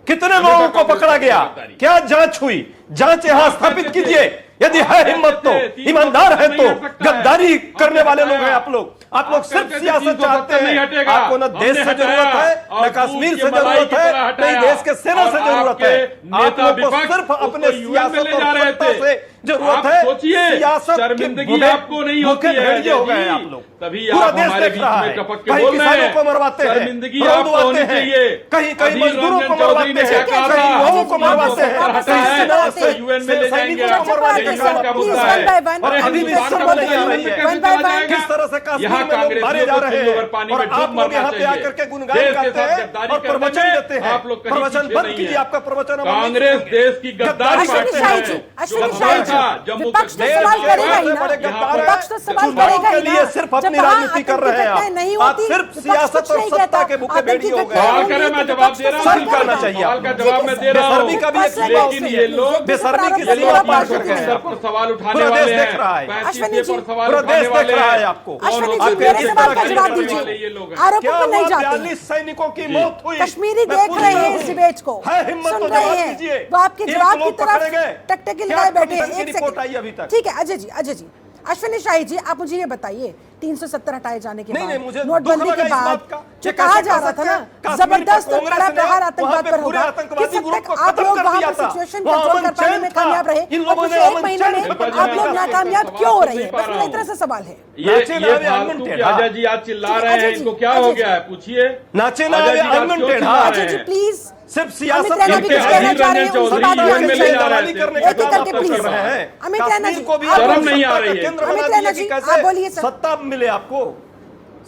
कितने लोगों को पकड़ा गया, क्या जांच हुई? जांच यहां स्थापित कीजिए। यदि है हिम्मत तो, ईमानदार है तो। गद्दारी करने वाले लोग हैं आप लोग। आप लोग सिर्फ सियासत चाहते हैं। आपको न देश से जरूरत है, न कश्मीर से जरूरत है, न ही देश के सेना से जरूरत है। आप लोग को सिर्फ अपने सियासत और सत्ता से जरूरत है। सियासत शर्मिंदगी आपको नहीं होती है, भेड़िए हो गए आप लोग। तभी पूरा आप देश हमारे देख बीच रहा में है। टपक के कहीं बोल रहे किसानों हैं। को मरवाते हैं, शर्मिंदगी आपको होनी चाहिए। कहीं कहीं मजदूरों को अधीर मरवाते रंजन हैं, चौधरी ने कहीं युवाओं को मरवाते हैं, कहीं यूएन में ले जाएंगे सैनिकों को मरवाते ये हैं। ईरान का मुद्दा Please, one by है। one, अरे अभी भी हिंदुस्तान का समझ मुद्दा नहीं आ यूएन रही में है। कैसे One by चला one, जाएगा? किस तरह से कश्मीर यहाँ में लोग कांग्रेसियों मारे जा को रहे सिल्वर हैं पानी और में डूब आप लोग मरना यहाँ पे चाहिए। आकर के गुणगान देश के गाते साथ हैं गद्दारी और करने प्रवचन में देते हैं। आप लोग कहीं प्रवचन पीछे बंद नहीं कीजिए, हैं। आपका प्रवचन हम नहीं कांग्रेस सुनेंगे। देश की गद्दार गद्दारी पार्टी करते हैं। अश्विनी जो शाही हमारा जी, था जम्मू विपक्ष तो कश्मीर सवाल के करेगा ही ना। बड़े गद्दार हैं। विपक्ष तो सवाल चुनाव करेगा के ही लिए ना। सिर्फ जब अपनी वहाँ राजनीति कर रहे हैं घटनाएं नहीं आप होती, सिर्फ विपक्ष सियासत कुछ और नहीं सत्ता कहता। के भूखे भेड़िए हो गए। सवाल करें, मैं जवाब दे रहा हूं। सवाल करना चाहिए सवाल का आपको। जवाब मैं दे रहा हूं। बेशर्मी का भी एक सीमा लेकिन ये लोग बेशर्मी की ये सीमा लोग पार 300 कर गए हैं। पर सवाल उठाने पूरा वाले देश हैं। देख रहा है। 35 अश्विनी जी, पर सवाल पूरा उठाने देश देख वाले रहा हैं। है आपको। अश्विनी आप जी, मेरे इस सवाल तरह का की जवाब करने दीजिए। वाले ये लोग हैं। आरोपों क्या पर नहीं हुआ? जाते 42 सैनिकों की मौत हुई। कश्मीरी मैं देख पूछ रहे रहा हैं हूं। इस डिबेट को, है हिम्मत सुन तो रहे जवाब हैं, दीजिए। वो आपके एक जवाब की लोग पकड़े तरफ गए। टकटकी क्या लगाए बैठे हैं। कमीशन की एक रिपोर्ट आई सेकंड अभी तक? ठीक है अजय जी अश्विनी शाही जी, आप मुझे ये बताइए 370 हटाए जाने के नहीं, बाद, मुझे नोटबंदी दुख लगा के इस बाद बात का जो कि कहा कैसे जा कर रहा था सकते ना, हैं? कश्मीर जबरदस्त कांग्रेस कड़ा ने प्रहार वहाँ आतंकवाद पे पर पूरे होगा। आतंकवादी किस हद ग्रुप तक को आप खत्म लोग कर वहां दिया पर था। सिचुएशन वहाँ कंट्रोल कर अमन पाने चैन में था। कामयाब रहे, इन और लोगों पिछले ने एक अमन महीने चैन में खत्म कर आप दिया लोग था। नाकामयाब क्यों हो रहे हैं? बस मेरा इतना सा सवाल है। नाचे ना ये आवे आंगन फालतू के टेढ़ा। अजय जी आज चिल्ला रहे अजय हैं, जी, इनको क्या अजय हो जी। गया है पूछिए। नाचे ना अजय आवे जी आज आंगन क्यों टेढ़ा। चिल्ला रहे अजय जी हैं? प्लीज, सिर्फ सियासत अमित रैना भी करके कुछ कहना अधीर चाह रहे रंजन हैं, उनकी चौधरी बात यूएन ध्यान में में ले चाहिए। जा रहे दलाली थे। करने एक का एक काम करके आप लोग प्लीज। कर रहे हैं। अमित रैना कश्मीर जी, को भी आप आप शर्म नहीं आ सत्ता रही का है। केंद्र अमित बना रैना दिए जी, कि आप बोलिए कैसे सर। सत्ता मिले आपको।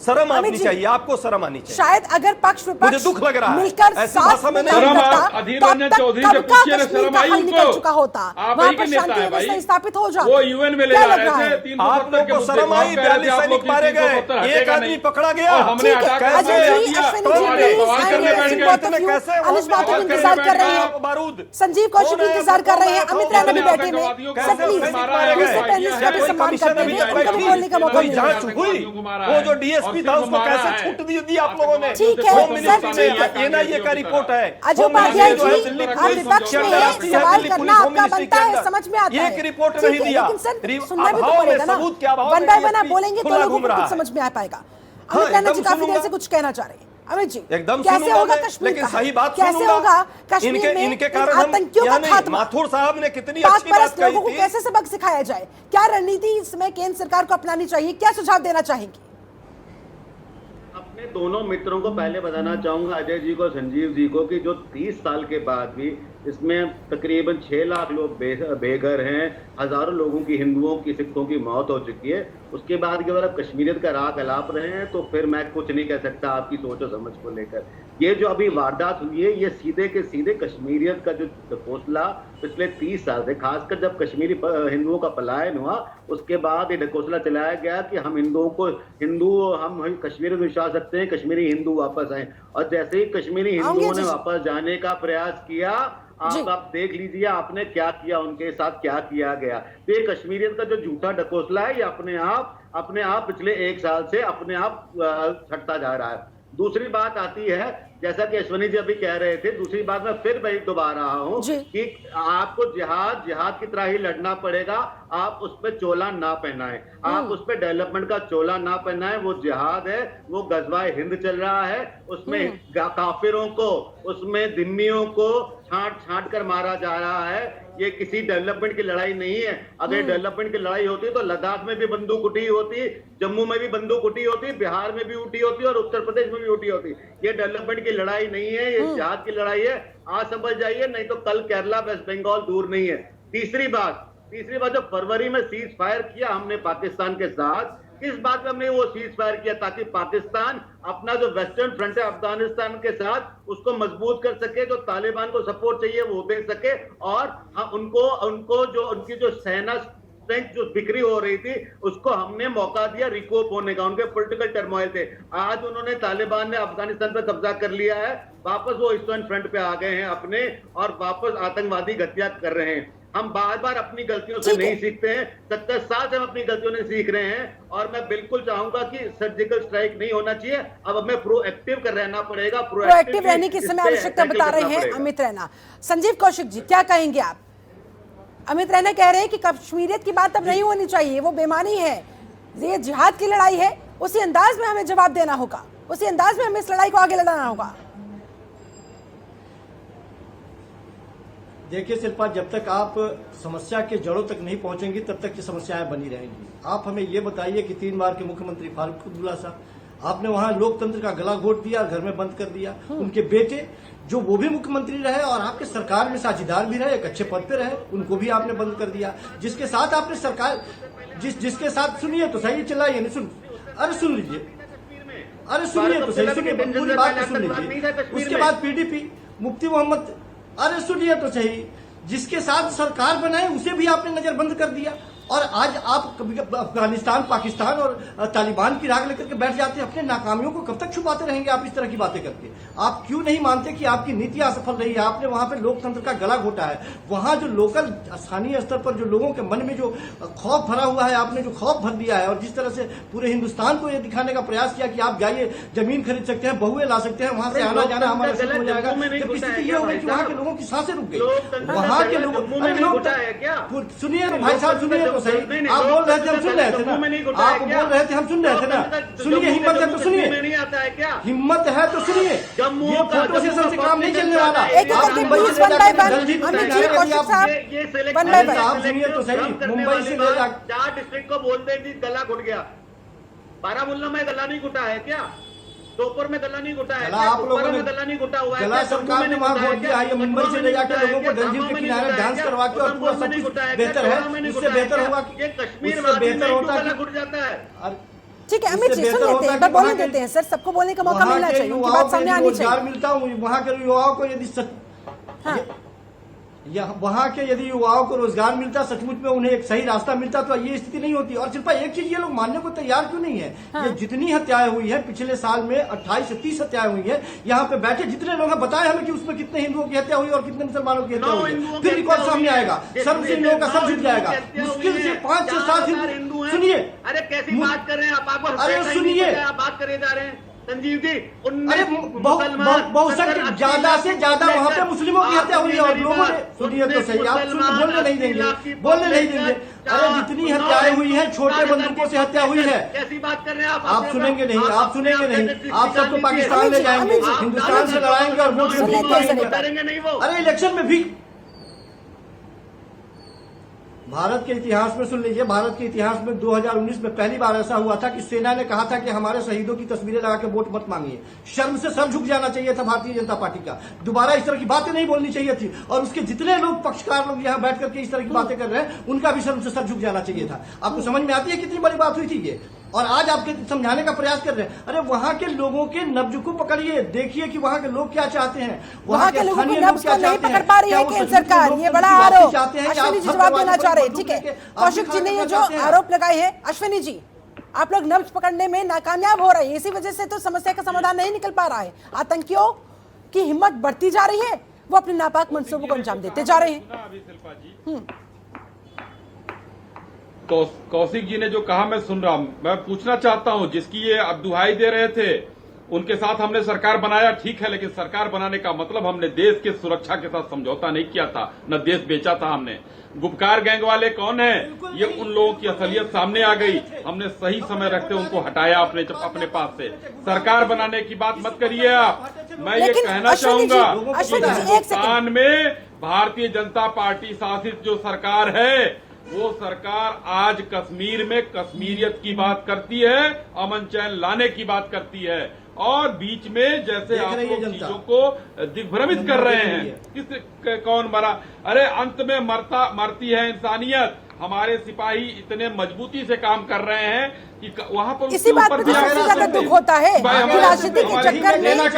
शर्म अमित आनी जी, चाहिए, आपको शर्म आनी चाहिए। शायद अगर पक्ष मुझे विपक्ष दुख लग रहा है। मिलकर ऐसी साथ भाषा में में नहीं काम शर्म करता, आप अधीर तो अब रंजन तक चौधरी से कब का पूछिए ना, कश्मीर शर्म का आई हल उनको? निकल चुका होता, आप वहां ही पर के नेता शांति है भाई। व्यवस्था स्थापित हो जाती। वो यूएन में ले क्या जा लग रहा रहे है? थे। आप लोग को शर्म आई, 42 सैनिक मारे गए, एक आदमी पकड़ा गया। और हमने ठीक है, हटा कर अजय मार जी, दिया। अश्विनी जी, हमारे प्लीज, सवाल I करने am बैठ asking गए। both of you, कैसे हो अनुज गया? बातों सवाल इंतजार करने कर रहे बैठ हैं, बारूद संजीव कौशिक भी इंतजार कर रहे हैं, अमित रैना भी बैठे में। कैसे सर प्लीज, सैनिक मारा दूसरे है? पैनलिस्ट का भी कोई सम्मान कमीशन करते अभी हुए तक उनका भी बैठी? बोलने का मौका कोई मिलेगा। जांच हुई? वो जो डीएसपी था उसको कैसे छूट दी आप लोगों ने? ठीक है, होम सर, मिनिस्ट्री ठीक है। में एनआईए का रिपोर्ट है। अजय होम उपाध्याय मिनिस्ट्री जो है जी, दिल्ली आप पुलिस विपक्ष में चलाती है, सवाल दिल्ली करना पुलिस होम आपका मिनिस्ट्री बनता के है, अंदर। समझ में आता ये है। एक रिपोर्ट ठीक नहीं है, दिया। लेकिन सर सुनना भी तो अभाव में पड़ेगा ना, सबूत के अभाव वन में बाय वन आप DSP बोलेंगे तो खुला लोगों घूम को रहा कुछ है। समझ में आ पाएगा। हाँ, अमित रैना जी एकदम काफी देर सुनूंगा। से कुछ कहना चाह रहे हैं। अमित जी, एकदम कैसे सुनूंगा होगा मैं, कश्मीर लेकिन का? सही बात कैसे सुनूंगा। होगा कश्मीर में इनके इन कारण हम आतंकियों का यानी खात्मा? माथुर साहब ने कितनी पाक अच्छी बात परस्त कही लोगों को थी। कैसे सबक सिखाया जाए? क्या रणनीति इसमें केंद्र सरकार को अपनानी चाहिए? क्या सुझाव देना चाहेंगे? अपने दोनों मित्रों को पहले बताना चाहूंगा, अजय जी को, संजीव जी को, कि जो 30 साल के बाद भी इसमें तकरीबन 6 लाख लोग बेघर हैं, हजारों लोगों की, हिंदुओं की, सिखों की मौत हो चुकी है। उसके बाद अगर आप कश्मीरियत का राग अलाप रहे हैं तो फिर मैं कुछ नहीं कह सकता आपकी सोच और समझ को लेकर। ये जो अभी वारदात हुई है, ये सीधे के सीधे कश्मीरियत का जो ढकोसला पिछले 30 साल से, खासकर जब कश्मीरी हिंदुओं का पलायन हुआ, उसके बाद ये ढकोसला चलाया गया कि हम हिंदुओं को, हम कश्मीर में विश्वास रखते हैं, कश्मीरी हिंदू वापस आए। और जैसे ही कश्मीरी हिंदुओं ने वापस जाने का प्रयास किया, आप देख लीजिए आपने क्या किया, उनके साथ क्या किया गया। तो ये कश्मीरियत का जो झूठा ढकोसला है, ये अपने आप पिछले 1 साल से अपने आप छटता जा रहा है। दूसरी बात आती है, जैसा कि अश्विनी जी अभी कह रहे थे, दूसरी बात मैं फिर वही दोबारा रहा हूं कि आपको जिहाद की तरह ही लड़ना पड़ेगा। आप उस पर चोला ना पहनाएं, आप उस पर डेवलपमेंट का चोला ना पहनाएं। वो जिहाद है, वो गजवाए हिंद चल रहा है, उसमें काफिरों को, उसमें दिम्मियों को छांट कर मारा जा रहा है। ये किसी डेवलपमेंट की लड़ाई नहीं है। अगर डेवलपमेंट की लड़ाई होती तो लद्दाख में भी बंदूक उठी होती, जम्मू में भी बंदूक उठी होती, बिहार में भी उठी होती और उत्तर प्रदेश में भी उठी होती। ये डेवलपमेंट की लड़ाई नहीं है, ये जिहाद की लड़ाई है। आज समझ जाइए, नहीं तो कल केरला, वेस्ट बंगाल दूर नहीं है। तीसरी बात जो फरवरी में सीज फायर किया हमने पाकिस्तान के साथ, किस बात में हमने वो सीज फायर किया? ताकि पाकिस्तान अपना जो वेस्टर्न फ्रंट है अफगानिस्तान के साथ, उसको मजबूत कर सके, जो तालिबान को सपोर्ट चाहिए वो दे सके, और उनको जो उनकी जो सेना स्ट्रेंथ जो बिक्री हो रही थी, उसको हमने मौका दिया रिकूप होने का। उनके पॉलिटिकल टर्मोइल थे। आज उन्होंने, तालिबान ने अफगानिस्तान पर कब्जा कर लिया है, वापस वो ईस्टर्न फ्रंट पे आ गए हैं अपने, और वापस आतंकवादी गतियां कर रहे हैं। हम बार बार अपनी गलतियों से नहीं सीखते हैं। 70 साल से हम अपनी गलतियों से सीख रहे हैं, और मैं बिल्कुल चाहूंगा कि सर्जिकल स्ट्राइक नहीं होना चाहिए। अब हमें प्रोएक्टिव कर रहना पड़ेगा। प्रोएक्टिव रहने की समय आवश्यकता बता रहे हैं अमित रैना। संजीव कौशिक जी, क्या कहेंगे आप? अमित रैना कह रहे हैं कि कश्मीरियत की बात अब नहीं होनी चाहिए, वो बेमानी है, ये जिहाद की लड़ाई है, उसी अंदाज में हमें जवाब देना होगा, उसी अंदाज में हमें इस लड़ाई को आगे लड़ाना होगा। देखिए शिल्पा, जब तक आप समस्या के जड़ों तक नहीं पहुंचेंगी तब तक ये समस्याएं बनी रहेंगी। आप हमें ये बताइए कि 3 बार के मुख्यमंत्री फारूक अब्दुल्ला साहब, आपने वहां लोकतंत्र का गला घोट दिया, घर में बंद कर दिया। उनके बेटे जो वो भी मुख्यमंत्री रहे और आपके सरकार में साझेदार भी रहे, एक अच्छे पद पे रहे, उनको भी आपने बंद कर दिया। जिसके साथ आपने सरकार जिसके साथ, सुनिए तो सही, चिल्लाइए नहीं, सुन लीजिए, अरे सुनिए तो सही, सुनिए पूरी बात तो सुन लीजिए। उसके बाद पीडीपी, मुफ्ती मोहम्मद, अरे सुनिए तो सही, जिसके साथ सरकार बनाए उसे भी आपने नजरबंद कर दिया। और आज आप कभी अफगानिस्तान, पाकिस्तान और तालिबान की राग लेकर के बैठ जाते हैं। अपने नाकामियों को कब तक छुपाते रहेंगे आप इस तरह की बातें करके? आप क्यों नहीं मानते कि आपकी नीतियां असफल रही है? आपने वहां पे लोकतंत्र का गला घोटा है। वहां जो लोकल स्थानीय स्तर पर जो लोगों के मन में जो खौफ भरा हुआ है, आपने जो खौफ भर दिया है, और जिस तरह से पूरे हिंदुस्तान को यह दिखाने का प्रयास किया कि आप जाइए, जमीन खरीद सकते हैं, बहुएं ला सकते हैं, वहां से आना जाना हमारा शुरू हो जाएगा। जब स्थिति ये हो गई कि वहां के लोगों की सांसें रुक गई। वहां के लोग, सुनिए भाई साहब, सुनिए तो सही, आप बोल रहे थे हम सुन रहे थे ना, आप बोल रहे थे हम सुन रहे थे ना। सुनिए, हिम्मत है तो सुनिए, हिम्मत है तो सुनिए। ये फोटो सेशन से काम नहीं चलने वाला। एक एक करके please one by one, Amit ji, Kaushik साहब, वन बाय वन। आप सुनिए तो सही, मुंबई से ले जा 4 डिस्ट्रिक्ट को बोलते कि गला घुट गया। बारामूला में गला नहीं घुटा है क्या? दोपहर में गला नहीं घुटा है क्या? आप लोगों ने गला नहीं घुटा हुआ है गला सरकार ने वहां घोट दिया है। ये मुंबई से ले जाकर लोगों को डल झील के किनारे डांस करवा के और पूरा सब कुछ बेहतर है। इससे बेहतर होगा, कश्मीर इससे बेहतर होता गला घुट जाता है। ठीक है अमित जी, सुन लेते हैं, एक बार बोलने देते हैं सर, सबको बोलने का मौका मिलना चाहिए, उनकी बात सामने आनी चाहिए। मिलता हूँ वहाँ के युवाओं को, यदि वहाँ के यदि युवाओं को रोजगार मिलता, सचमुच में उन्हें एक सही रास्ता मिलता, तो ये स्थिति नहीं होती। और शिल्पा, एक चीज ये लोग मानने को तैयार क्यों नहीं है? ये जितनी हत्याएं हुई है पिछले साल में, 28 से 30 हत्याएं हुई है, यहाँ पे बैठे जितने लोग हैं, बताए हमें कि उसमें कितने हिंदुओं की हत्या हुई और कितने मुसलमानों की हत्या हुई है। फिर रिकॉर्ड सामने आएगा, सर्व से इन लोगों का सब झुक जाएगा। मुश्किल से 5 से 7 हिंदू, सुनिए, अरे कैसी बात कर रहे हैं आप? अरे सुनिए, आप बात करे जा रहे हैं संजीव जी। अरे बहुसंख्यक ज्यादा से ज्यादा वहाँ पे मुस्लिमों की हत्या हुई है और लोगों ने, सुनिए तो सही, आप बोलने नहीं देंगे, बोलने नहीं देंगे। अरे जितनी हत्याएं हुई है, छोटे बंदूकों से हत्या हुई है। कैसी बात कर रहे हैं आप सुनेंगे नहीं, आप सुनेंगे नहीं, आप सबको पाकिस्तान ले जाएंगे, हिंदुस्तान से लड़ाएंगे और वोट करेंगे नहीं वो। अरे इलेक्शन में भी भारत के इतिहास में, सुन लीजिए, भारत के इतिहास में 2019 में पहली बार ऐसा हुआ था कि सेना ने कहा था कि हमारे शहीदों की तस्वीरें लगा के वोट मत मांगिए। शर्म से सर झुक जाना चाहिए था भारतीय जनता पार्टी का। दोबारा इस तरह की बातें नहीं बोलनी चाहिए थी। और उसके जितने लोग पक्षकार लोग यहाँ बैठ करके इस तरह की बातें कर रहे हैं, उनका भी शर्म से सर झुक जाना चाहिए था। आपको समझ में आती है कितनी बड़ी बात हुई थी ये? और आज आपके समझाने का प्रयास कर रहे हैं। अरे वहाँ के लोगों के नब्ज को पकड़िए, देखिए कि वहाँ के लोग क्या चाहते हैं, वहाँ के लोगों को नब्ज को नहीं पकड़ पा रही है केंद्र सरकार, ये बड़ा आरोप अश्विनी जी जवाब देना चाह रहे हैं। ठीक है, कौशिक जी ने ये जो आरोप लगाए हैं, अश्विनी जी, आप लोग नब्ज पकड़ने में नाकामयाब हो रहे हैं, इसी वजह से तो समस्या का समाधान नहीं निकल पा रहा है। आतंकियों की हिम्मत बढ़ती जा रही है, वो अपने नापाक मंसूबों को अंजाम देते जा रहे हैं। कौशिक जी ने जो कहा मैं सुन रहा हूं, मैं पूछना चाहता हूं, जिसकी ये अब दुहाई दे रहे थे, उनके साथ हमने सरकार बनाया, ठीक है, लेकिन सरकार बनाने का मतलब हमने देश के सुरक्षा के साथ समझौता नहीं किया था, न देश बेचा था हमने। गुपकार गैंग वाले कौन है, ये उन लोगों की असलियत सामने आ गई। हमने सही समय रखते उनको हटाया अपने पास से। सरकार बनाने की बात मत करिए आप। मैं ये कहना चाहूंगा, हिंदुस्तान में भारतीय जनता पार्टी शासित जो सरकार है, वो सरकार आज कश्मीर में कश्मीरियत की बात करती है, अमन चैन लाने की बात करती है, और बीच में जैसे आप लोग चीजों को दिग्भ्रमित कर रहे हैं। कौन मरा? अरे अंत में मरती है इंसानियत। हमारे सिपाही इतने मजबूती से काम कर रहे हैं कि वहां पर इसी बात पर सबसे ज्यादा दुख होता है कि राजनीति के चक्कर में एक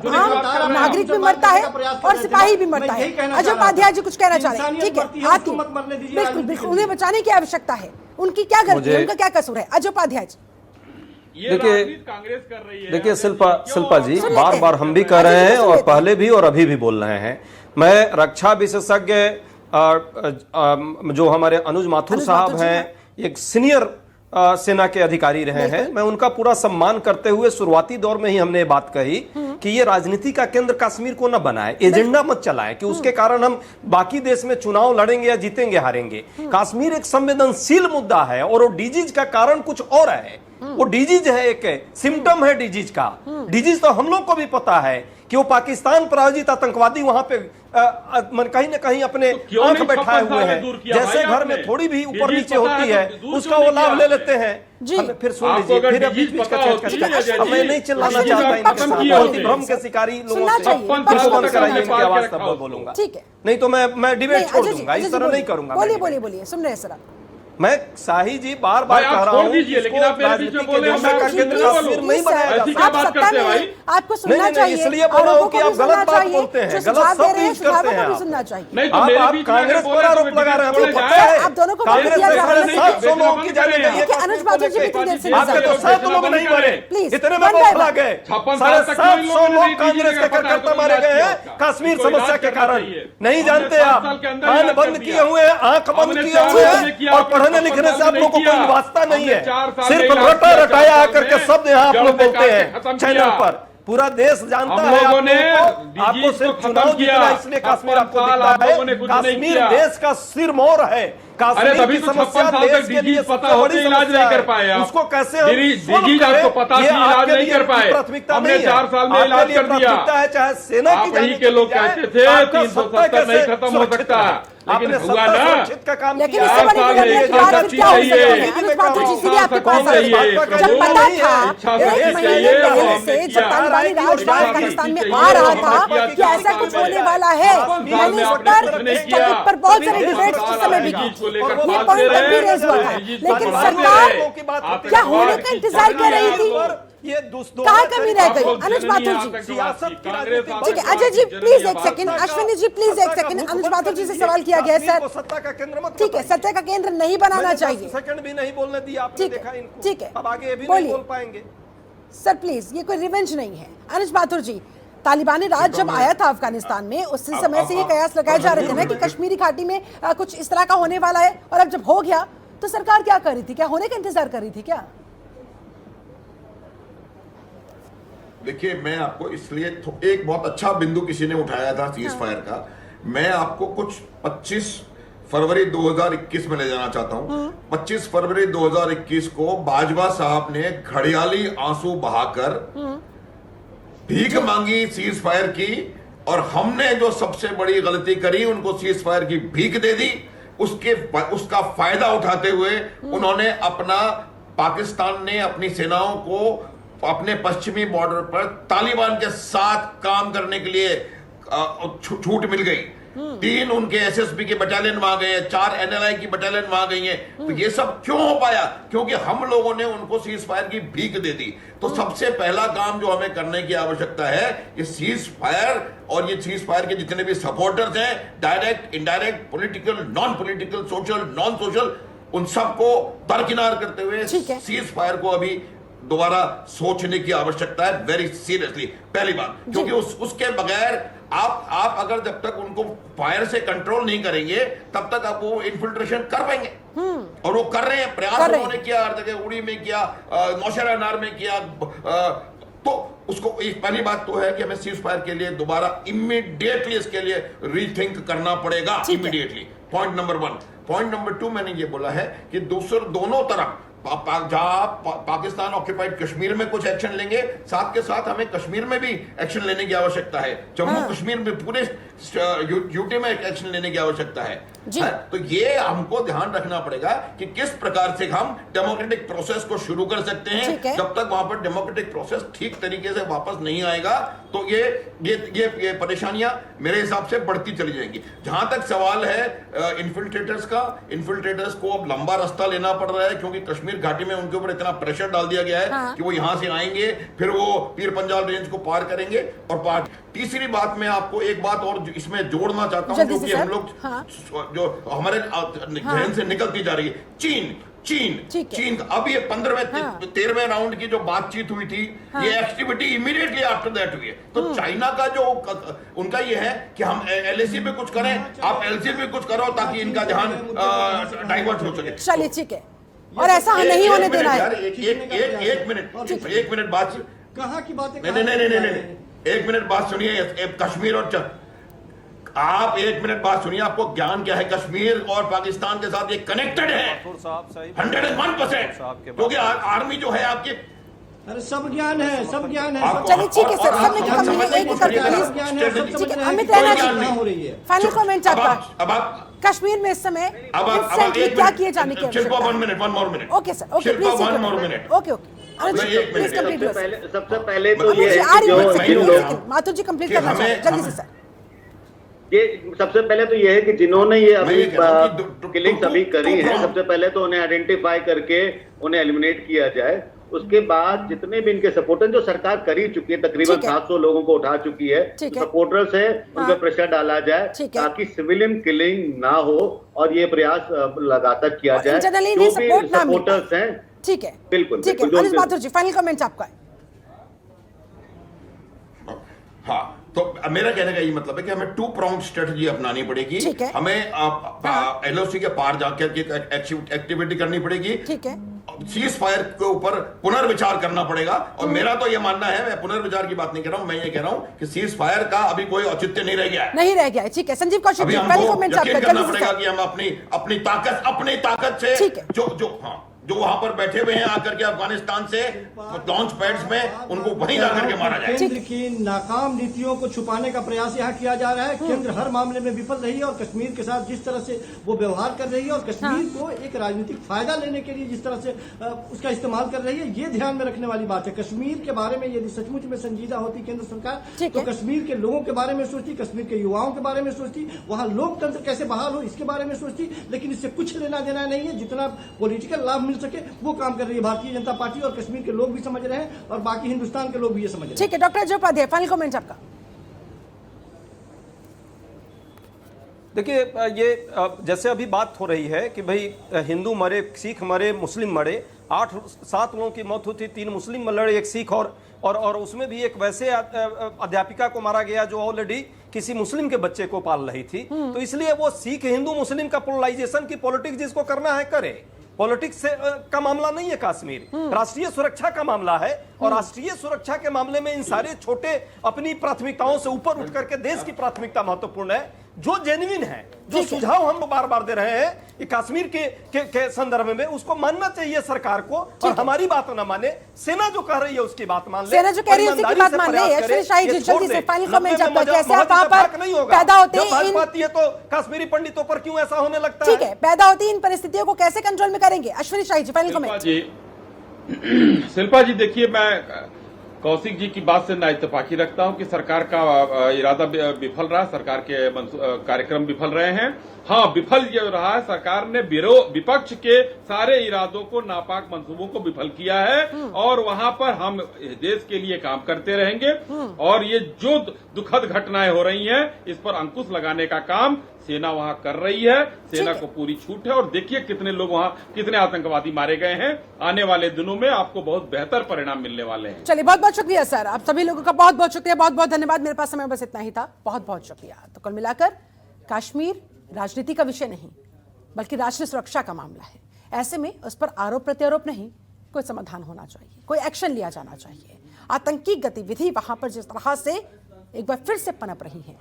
आम नागरिक भी मरता है और सिपाही भी मरता है। अजय उपाध्याय जी कुछ कहना चाह रहे हैं? ठीक है, आती बिल्कुल बिल्कुल, उन्हें बचाने की आवश्यकता है। उनकी क्या गलती है, उनका क्या कसूर है? अजय उपाध्याय जी, देखिए कांग्रेस कर रही है। देखिए शिल्पा जी, बार बार हम भी कह रहे हैं और पहले भी और अभी भी बोल रहे हैं। मैं रक्षा विशेषज्ञ जो हमारे अनुज माथुर साहब हैं, एक सीनियर सेना के अधिकारी रहे हैं, मैं उनका पूरा सम्मान करते हुए शुरुआती दौर में ही हमने ये बात कही कि ये राजनीति का केंद्र कश्मीर को न बनाए, एजेंडा मत चलाए कि उसके कारण हम बाकी देश में चुनाव लड़ेंगे या जीतेंगे हारेंगे। कश्मीर एक संवेदनशील मुद्दा है और वो डिजीज का कारण कुछ और है। वो डिजीज है, एक सिम्टम है डिजीज का। डिजीज तो हम लोग को भी पता है कि वो पाकिस्तान प्रायोजित आतंकवादी वहां पे कहीं ना कहीं अपने आंख बैठाए हुए हैं। जैसे घर में थोड़ी भी ऊपर नीचे होती है उसका वो लाभ ले लेते हैं। फिर सुन लीजिए, फिर बीच बीच का मैं नहीं चिल्लाना चाहता इनके साथ, भ्रम के शिकारी लोगों से बंद कराइए इनकी आवाज, तब मैं बोलूंगा। ठीक है, नहीं तो मैं डिबेट छोड़ दूंगा, इस तरह नहीं करूंगा। बोलिए बोलिए बोलिए, सुन रहे हैं सर आप। मैं शाही जी बार बार कह रहा हूँ, लेकिन आप मेरे बीच में बोले, का केंद्र कश्मीर नहीं बनाया जा सकता। आप बात करते हैं भाई, आपको सुनना चाहिए, इसलिए बोल रहा हूँ कि आप गलत बात बोलते हैं, गलत सब यूज करते हैं। सुनना चाहिए। नहीं तो आप कांग्रेस पर आरोप लगा रहे हैं, पता है आप दोनों को कांग्रेस में 700 लोगों की जाने गई है। अनुज बाजू जी कितनी देर से आपके तो 7 लोग नहीं मरे, प्लीज इतने में बौखला गए। 750 लोग कांग्रेस के कार्यकर्ता मारे गए हैं कश्मीर समस्या के कारण। नहीं जानते आप, कान बंद किए हुए हैं, आंख बंद किए हुए हैं, और पढ़ने लिखने से आप लोग को कोई वास्ता नहीं है। सिर्फ रटा रटाया आकर के शब्द यहाँ आप लोग बोलते हैं चैनल पर। पूरा देश जानता है आपको सिर्फ चुनाव जीतना, इसलिए कश्मीर आपको दिखता है। कश्मीर देश का सिरमौर है। कश्मीर की समस्या देश के लिए पता होते इलाज नहीं कर पाए, उसको कैसे आपको पता थी इलाज नहीं कर पाए, हमने 4 साल में इलाज कर दिया है। चाहे सेना की वही के लोग कहते थे 370 नहीं खत्म हो सकता, लेकिन हुआ ना। का काम लेकिन किया। इससे बड़ी ये क्या हो सकता है? चाहिए। अनुज बाजू जी सीधे आपके पास कौन चाहिए? आए। जब पता था एक महीने पहले से जब तालिबानी राज अफगानिस्तान में आ रहा था कि ऐसा कुछ होने वाला है, मैंने इस टॉपिक पर बहुत सारे डिबेट्स उस समय भी की, ये पॉइंट तब भी रेज हुआ था। लेकिन सरकार क्या होने का इंतजार कर रही थी? ये कहाँ कमी रह गई? अनुज माथुर जी, ठीक है, अजय जी प्लीज एक सेकंड, अश्विनी जी प्लीज एक सेकंड। अनुज माथुर जी से सवाल किया गया सर, सत्ता का केंद्र मत, ठीक है, सत्ता का केंद्र नहीं बनाना चाहिए। सेकंड भी नहीं बोलने दिया आपने, देखा इनको। ठीक है, अब आगे भी बोलिए। नहीं बोल पाएंगे सर प्लीज, ये कोई रिवेंज नहीं है। अनुज माथुर जी, तालिबानी राज जब आया था अफगानिस्तान में, उस समय से ये कयास लगाए जा रहे थे ना कि कश्मीरी घाटी में कुछ इस तरह का होने वाला है, और अब जब हो गया तो सरकार क्या कर रही थी? क्या होने का इंतजार कर रही थी क्या? देखिए, मैं आपको इसलिए एक बहुत अच्छा बिंदु किसी ने उठाया था सीज फायर का, मैं आपको कुछ 25 फरवरी 2021 में ले जाना चाहता हूं। 25 फरवरी 2021 को बाजवा साहब ने घड़ियाली आंसू बहाकर भीख मांगी सीज फायर की, और हमने जो सबसे बड़ी गलती करी उनको सीज फायर की भीख दे दी। उसका फायदा उठाते हुए उन्होंने पाकिस्तान ने अपनी सेनाओं को अपने पश्चिमी बॉर्डर पर तालिबान के साथ काम करने के लिए छूट मिल गई। 3 उनके एसएसबी के बटालियन वहां गए हैं, 4 एनएलआई की बटालियन वहां गई है। तो ये सब क्यों हो पाया? क्योंकि हम लोगों ने उनको सीज फायर की भीख दे दी। तो सबसे पहला काम जो हमें करने की आवश्यकता है, ये सीज फायर और ये सीज फायर के जितने भी सपोर्टर्स हैं, direct, indirect, political, non political, social, non social, उन सबको दरकिनार करते हुए सीज फायर को अभी दोबारा सोचने की आवश्यकता है, वेरी सीरियसली। पहली बात, क्योंकि उसके बगैर आप अगर जब तक उनको फायर से कंट्रोल नहीं करेंगे तब तक आप वो इन्फिल्ट्रेशन कर पाएंगे। और वो कर रहे हैं, प्रयास उन्होंने किया, हर जगह, उड़ी में किया, नौशेरा अनार में किया। तो उसको एक पहली बात तो है कि हमें सीज फायर के लिए दोबारा इमीडिएटली इसके लिए रीथिंक करना पड़ेगा, immediately. Point number 1। Point number 2 मैंने ये बोला है कि दोनों तरफ जहां पाकिस्तान ऑक्यूपाइड कश्मीर में कुछ एक्शन लेंगे, साथ के साथ हमें कश्मीर में भी एक्शन लेने की आवश्यकता है। जम्मू कश्मीर में पूरे यूटी में एक्शन लेने की आवश्यकता है। तो ये हमको ध्यान रखना पड़ेगा कि किस प्रकार से हम डेमोक्रेटिक प्रोसेस को शुरू कर सकते हैं। जब तक वहां पर डेमोक्रेटिक प्रोसेस ठीक तरीके से वापस नहीं आएगा तो ये परेशानियां मेरे हिसाब से बढ़ती चली जाएंगी। जहां तक सवाल है इन्फिल्ट्रेटर्स को अब लंबा रास्ता लेना पड़ रहा है, क्योंकि कश्मीर घाटी में उनके ऊपर इतना प्रेशर डाल दिया गया है कि वो यहां से आएंगे, फिर वो पीर पंजाल रेंज को पार करेंगे और पार। तीसरी बात, मैं आपको एक बात और इसमें जोड़ना चाहता हूं, क्योंकि हम लोग जो हमारे जहन से निकलती जा रही है, चीन अब ये 15वें 13वें राउंड की जो बातचीत हुई थी, ये एक्टिविटी इमीडिएटली आफ्टर दैट हुई है। तो चाइना का जो उनका ये है कि हम एलएसी पे कुछ करें, आप एलसी पे कुछ करो ताकि इनका ध्यान डाइवर्ट हो सके। चलिए ठीक है, और ऐसा नहीं होने देना है। एक मिनट बात, कहाँ की बातें? नहीं, एक मिनट बात सुनिए। कश्मीर और आप 1 मिनट बात सुनिए, आपको ज्ञान क्या है? कश्मीर और पाकिस्तान के साथ ये कनेक्टेड है 101%, क्योंकि आर्मी जो है आपकी, अरे सब ज्ञान है, सब ज्ञान है। चलिए ठीक है सर, सब अमित रहना हो रही है। फाइनल कमेंट आपका। अब आप कश्मीर में इस समय अब इंस्टेंटली क्या किए जाने की शिल्पा, आवश्यकता 1 minute, 1 more minute। Okay sir, okay please, 1 more minute। Okay okay please complete सबसे पहले तो ये है आ कि रही जो है जिन लोग माथुर जी कंप्लीट करना हमें- चाहिए जल्दी से सर। ये सबसे पहले तो ये है कि जिन्होंने ये मैं ये कह रहा हूं कि किलिंग्स अभी करी है, तो- सबसे पहले तो उन्हें आइडेंटिफाई करके उन्हें एलिमिनेट किया जाए। उसके बाद जितने भी इनके सपोर्टर, जो सरकार कर ही चुकी है, तकरीबन ठीक है। 700 लोगों को उठा चुकी है, ठीक है। सपोर्टर्स है उन हाँ। पर प्रेशर डाला जाए ठीक है। ताकि सिविलियन किलिंग ना हो और ये प्रयास लगातार किया और जाए। internally जो इन्हें भी support ना मिल सपोर्टर्स हैं, ठीक है बिल्कुल, ठीक है। बिल्कुल, जो अनिल उनके- माथुर जी फाइनल कमेंट आपका है। हाँ, तो मेरा कहने का ये मतलब है कि हमें 2 pronged स्ट्रेटजी अपनानी पड़ेगी। ठीक है। हमें एलओसी के पार जाकर के एक्टिविटी करनी पड़ेगी। ठीक है। सीज फायर के ऊपर पुनर्विचार करना पड़ेगा। और मेरा तो ये मानना है, मैं पुनर्विचार की बात नहीं कर रहा हूं, मैं ये कह रहा हूं कि सीज फायर का अभी कोई औचित्य नहीं रह गया है। नहीं रह गया है, ठीक है। संजीव कौशिक अभी जी फाइनल हमको कमेंट यकीन आपका करना जल्दी से पड़ेगा सर। कि हम अपनी ताकत से ठीक है। जो वहां पर बैठे हुए हैं आकर के अफगानिस्तान से लॉन्च पैड्स में, उनको वहीं ला करके मारा जाए। केंद्र की नाकाम नीतियों को छुपाने का प्रयास यहाँ किया जा रहा है। केंद्र हर मामले में विफल रही है और कश्मीर के साथ जिस तरह से वो व्यवहार कर रही है और कश्मीर को एक राजनीतिक फायदा लेने के लिए जिस तरह से उसका इस्तेमाल कर रही है, ये ध्यान में रखने वाली बात है। कश्मीर के बारे में यदि सचमुच में संजीदा होती केंद्र सरकार, ठीक तो है। कश्मीर के लोगों के बारे में सोचती, कश्मीर के युवाओं के बारे में सोचती, वहां लोकतंत्र कैसे बहाल हो इसके बारे में सोचती। लेकिन इससे कुछ लेना देना नहीं है। जितना पॉलिटिकल लाभ मिल सके वो काम कर रही है भारतीय जनता पार्टी, और कश्मीर के लोग भी समझ रहे हैं और बाकी हिंदुस्तान के लोग भी ये समझ रहे हैं। ठीक है doctor Ajay Upadhyay final comment आपका। देखिए, ये जैसे अभी बात हो रही है कि भाई हिंदू मरे, सिख मरे, मुस्लिम मरे, 8-7 लोगों की मौत हुई थी, 3 मुस्लिम लड़े, 1 सिख और उसमें भी एक वैसे अध्यापिका को मारा गया जो ऑलरेडी किसी मुस्लिम के बच्चे को पाल रही थी। तो इसलिए वो सिख हिंदू मुस्लिम का पोलराइजेशन की पॉलिटिक्स जिसको करना है करे। पॉलिटिक्स से का मामला नहीं है कश्मीर, राष्ट्रीय सुरक्षा का मामला है। और राष्ट्रीय सुरक्षा के मामले में इन सारे छोटे अपनी प्राथमिकताओं से ऊपर उठ करके देश की प्राथमिकता महत्वपूर्ण है। जो जेन्युइन है, जो सुझाव हम बार बार दे रहे हैं कि कश्मीर के संदर्भ में, उसको मानना चाहिए सरकार को। और हमारी बात ना माने, सेना जो कह रही है उसकी बात मान ले। सेना जो कह रही है उसकी बात मान ले। अश्विनी शाही जी जल्दी से फाइनल कमेंट आपका। कैसे आप वहां पर पैदा होते हैं इन, बात ये तो कश्मीरी पंडितों पर क्यों ऐसा होने लगता है? ठीक है, पैदा होती इन परिस्थितियों को कैसे कंट्रोल में करेंगे? अश्विनी शाही जी फाइनल कमेंट। शिल्पा जी देखिए, मैं कौशिक जी की बात से ना इत्तेफाकी रखता हूं कि सरकार का इरादा विफल रहा, सरकार के कार्यक्रम विफल रहे हैं। हाँ, विफल ये रहा है, सरकार ने विपक्ष के सारे इरादों को, नापाक मंसूबों को विफल किया है। और वहां पर हम देश के लिए काम करते रहेंगे। और ये जो दुखद घटनाएं हो रही हैं, इस पर अंकुश लगाने का काम सेना वहां कर रही है। सेना को पूरी छूट है। और देखिए कितने लोग वहां, कितने आतंकवादी मारे गए हैं। आने वाले दिनों में आपको बहुत बेहतर परिणाम मिलने वाले हैं। चलिए, बहुत बहुत शुक्रिया सर, आप सभी लोगों का बहुत बहुत शुक्रिया, बहुत बहुत धन्यवाद। मेरे पास समय बस इतना ही था, बहुत बहुत शुक्रिया। तो कुल मिलाकर कश्मीर राजनीति का विषय नहीं बल्कि राष्ट्रीय सुरक्षा का मामला है। ऐसे में उस पर आरोप प्रत्यारोप नहीं, कोई समाधान होना चाहिए, कोई एक्शन लिया जाना चाहिए। आतंकी गतिविधि वहां पर जिस तरह से एक बार फिर से पनप रही है,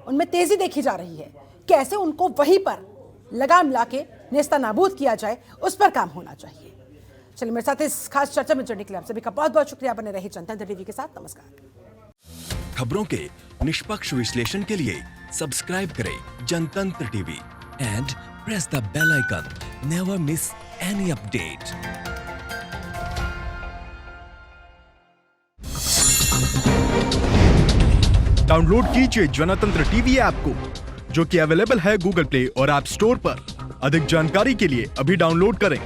उनमें तेजी देखी जा रही है, कैसे उनको वहीं पर लगाम लाके नेस्ता नाबूद किया जाए, उस पर काम होना चाहिए। चलिए, मेरे साथ इस खास चर्चा में जुड़ने के लिए आप सभी का बहुत बहुत शुक्रिया। बने रहिए जनतंत्र टीवी के साथ। नमस्कार। खबरों के निष्पक्ष विश्लेषण के लिए सब्सक्राइब करें Jantantra TV and press the bell icon. Never miss any update. Download कीजिए जनतंत्र टीवी ऐप को, जो कि अवेलेबल है गूगल प्ले और ऐप स्टोर पर। अधिक जानकारी के लिए अभी डाउनलोड करें।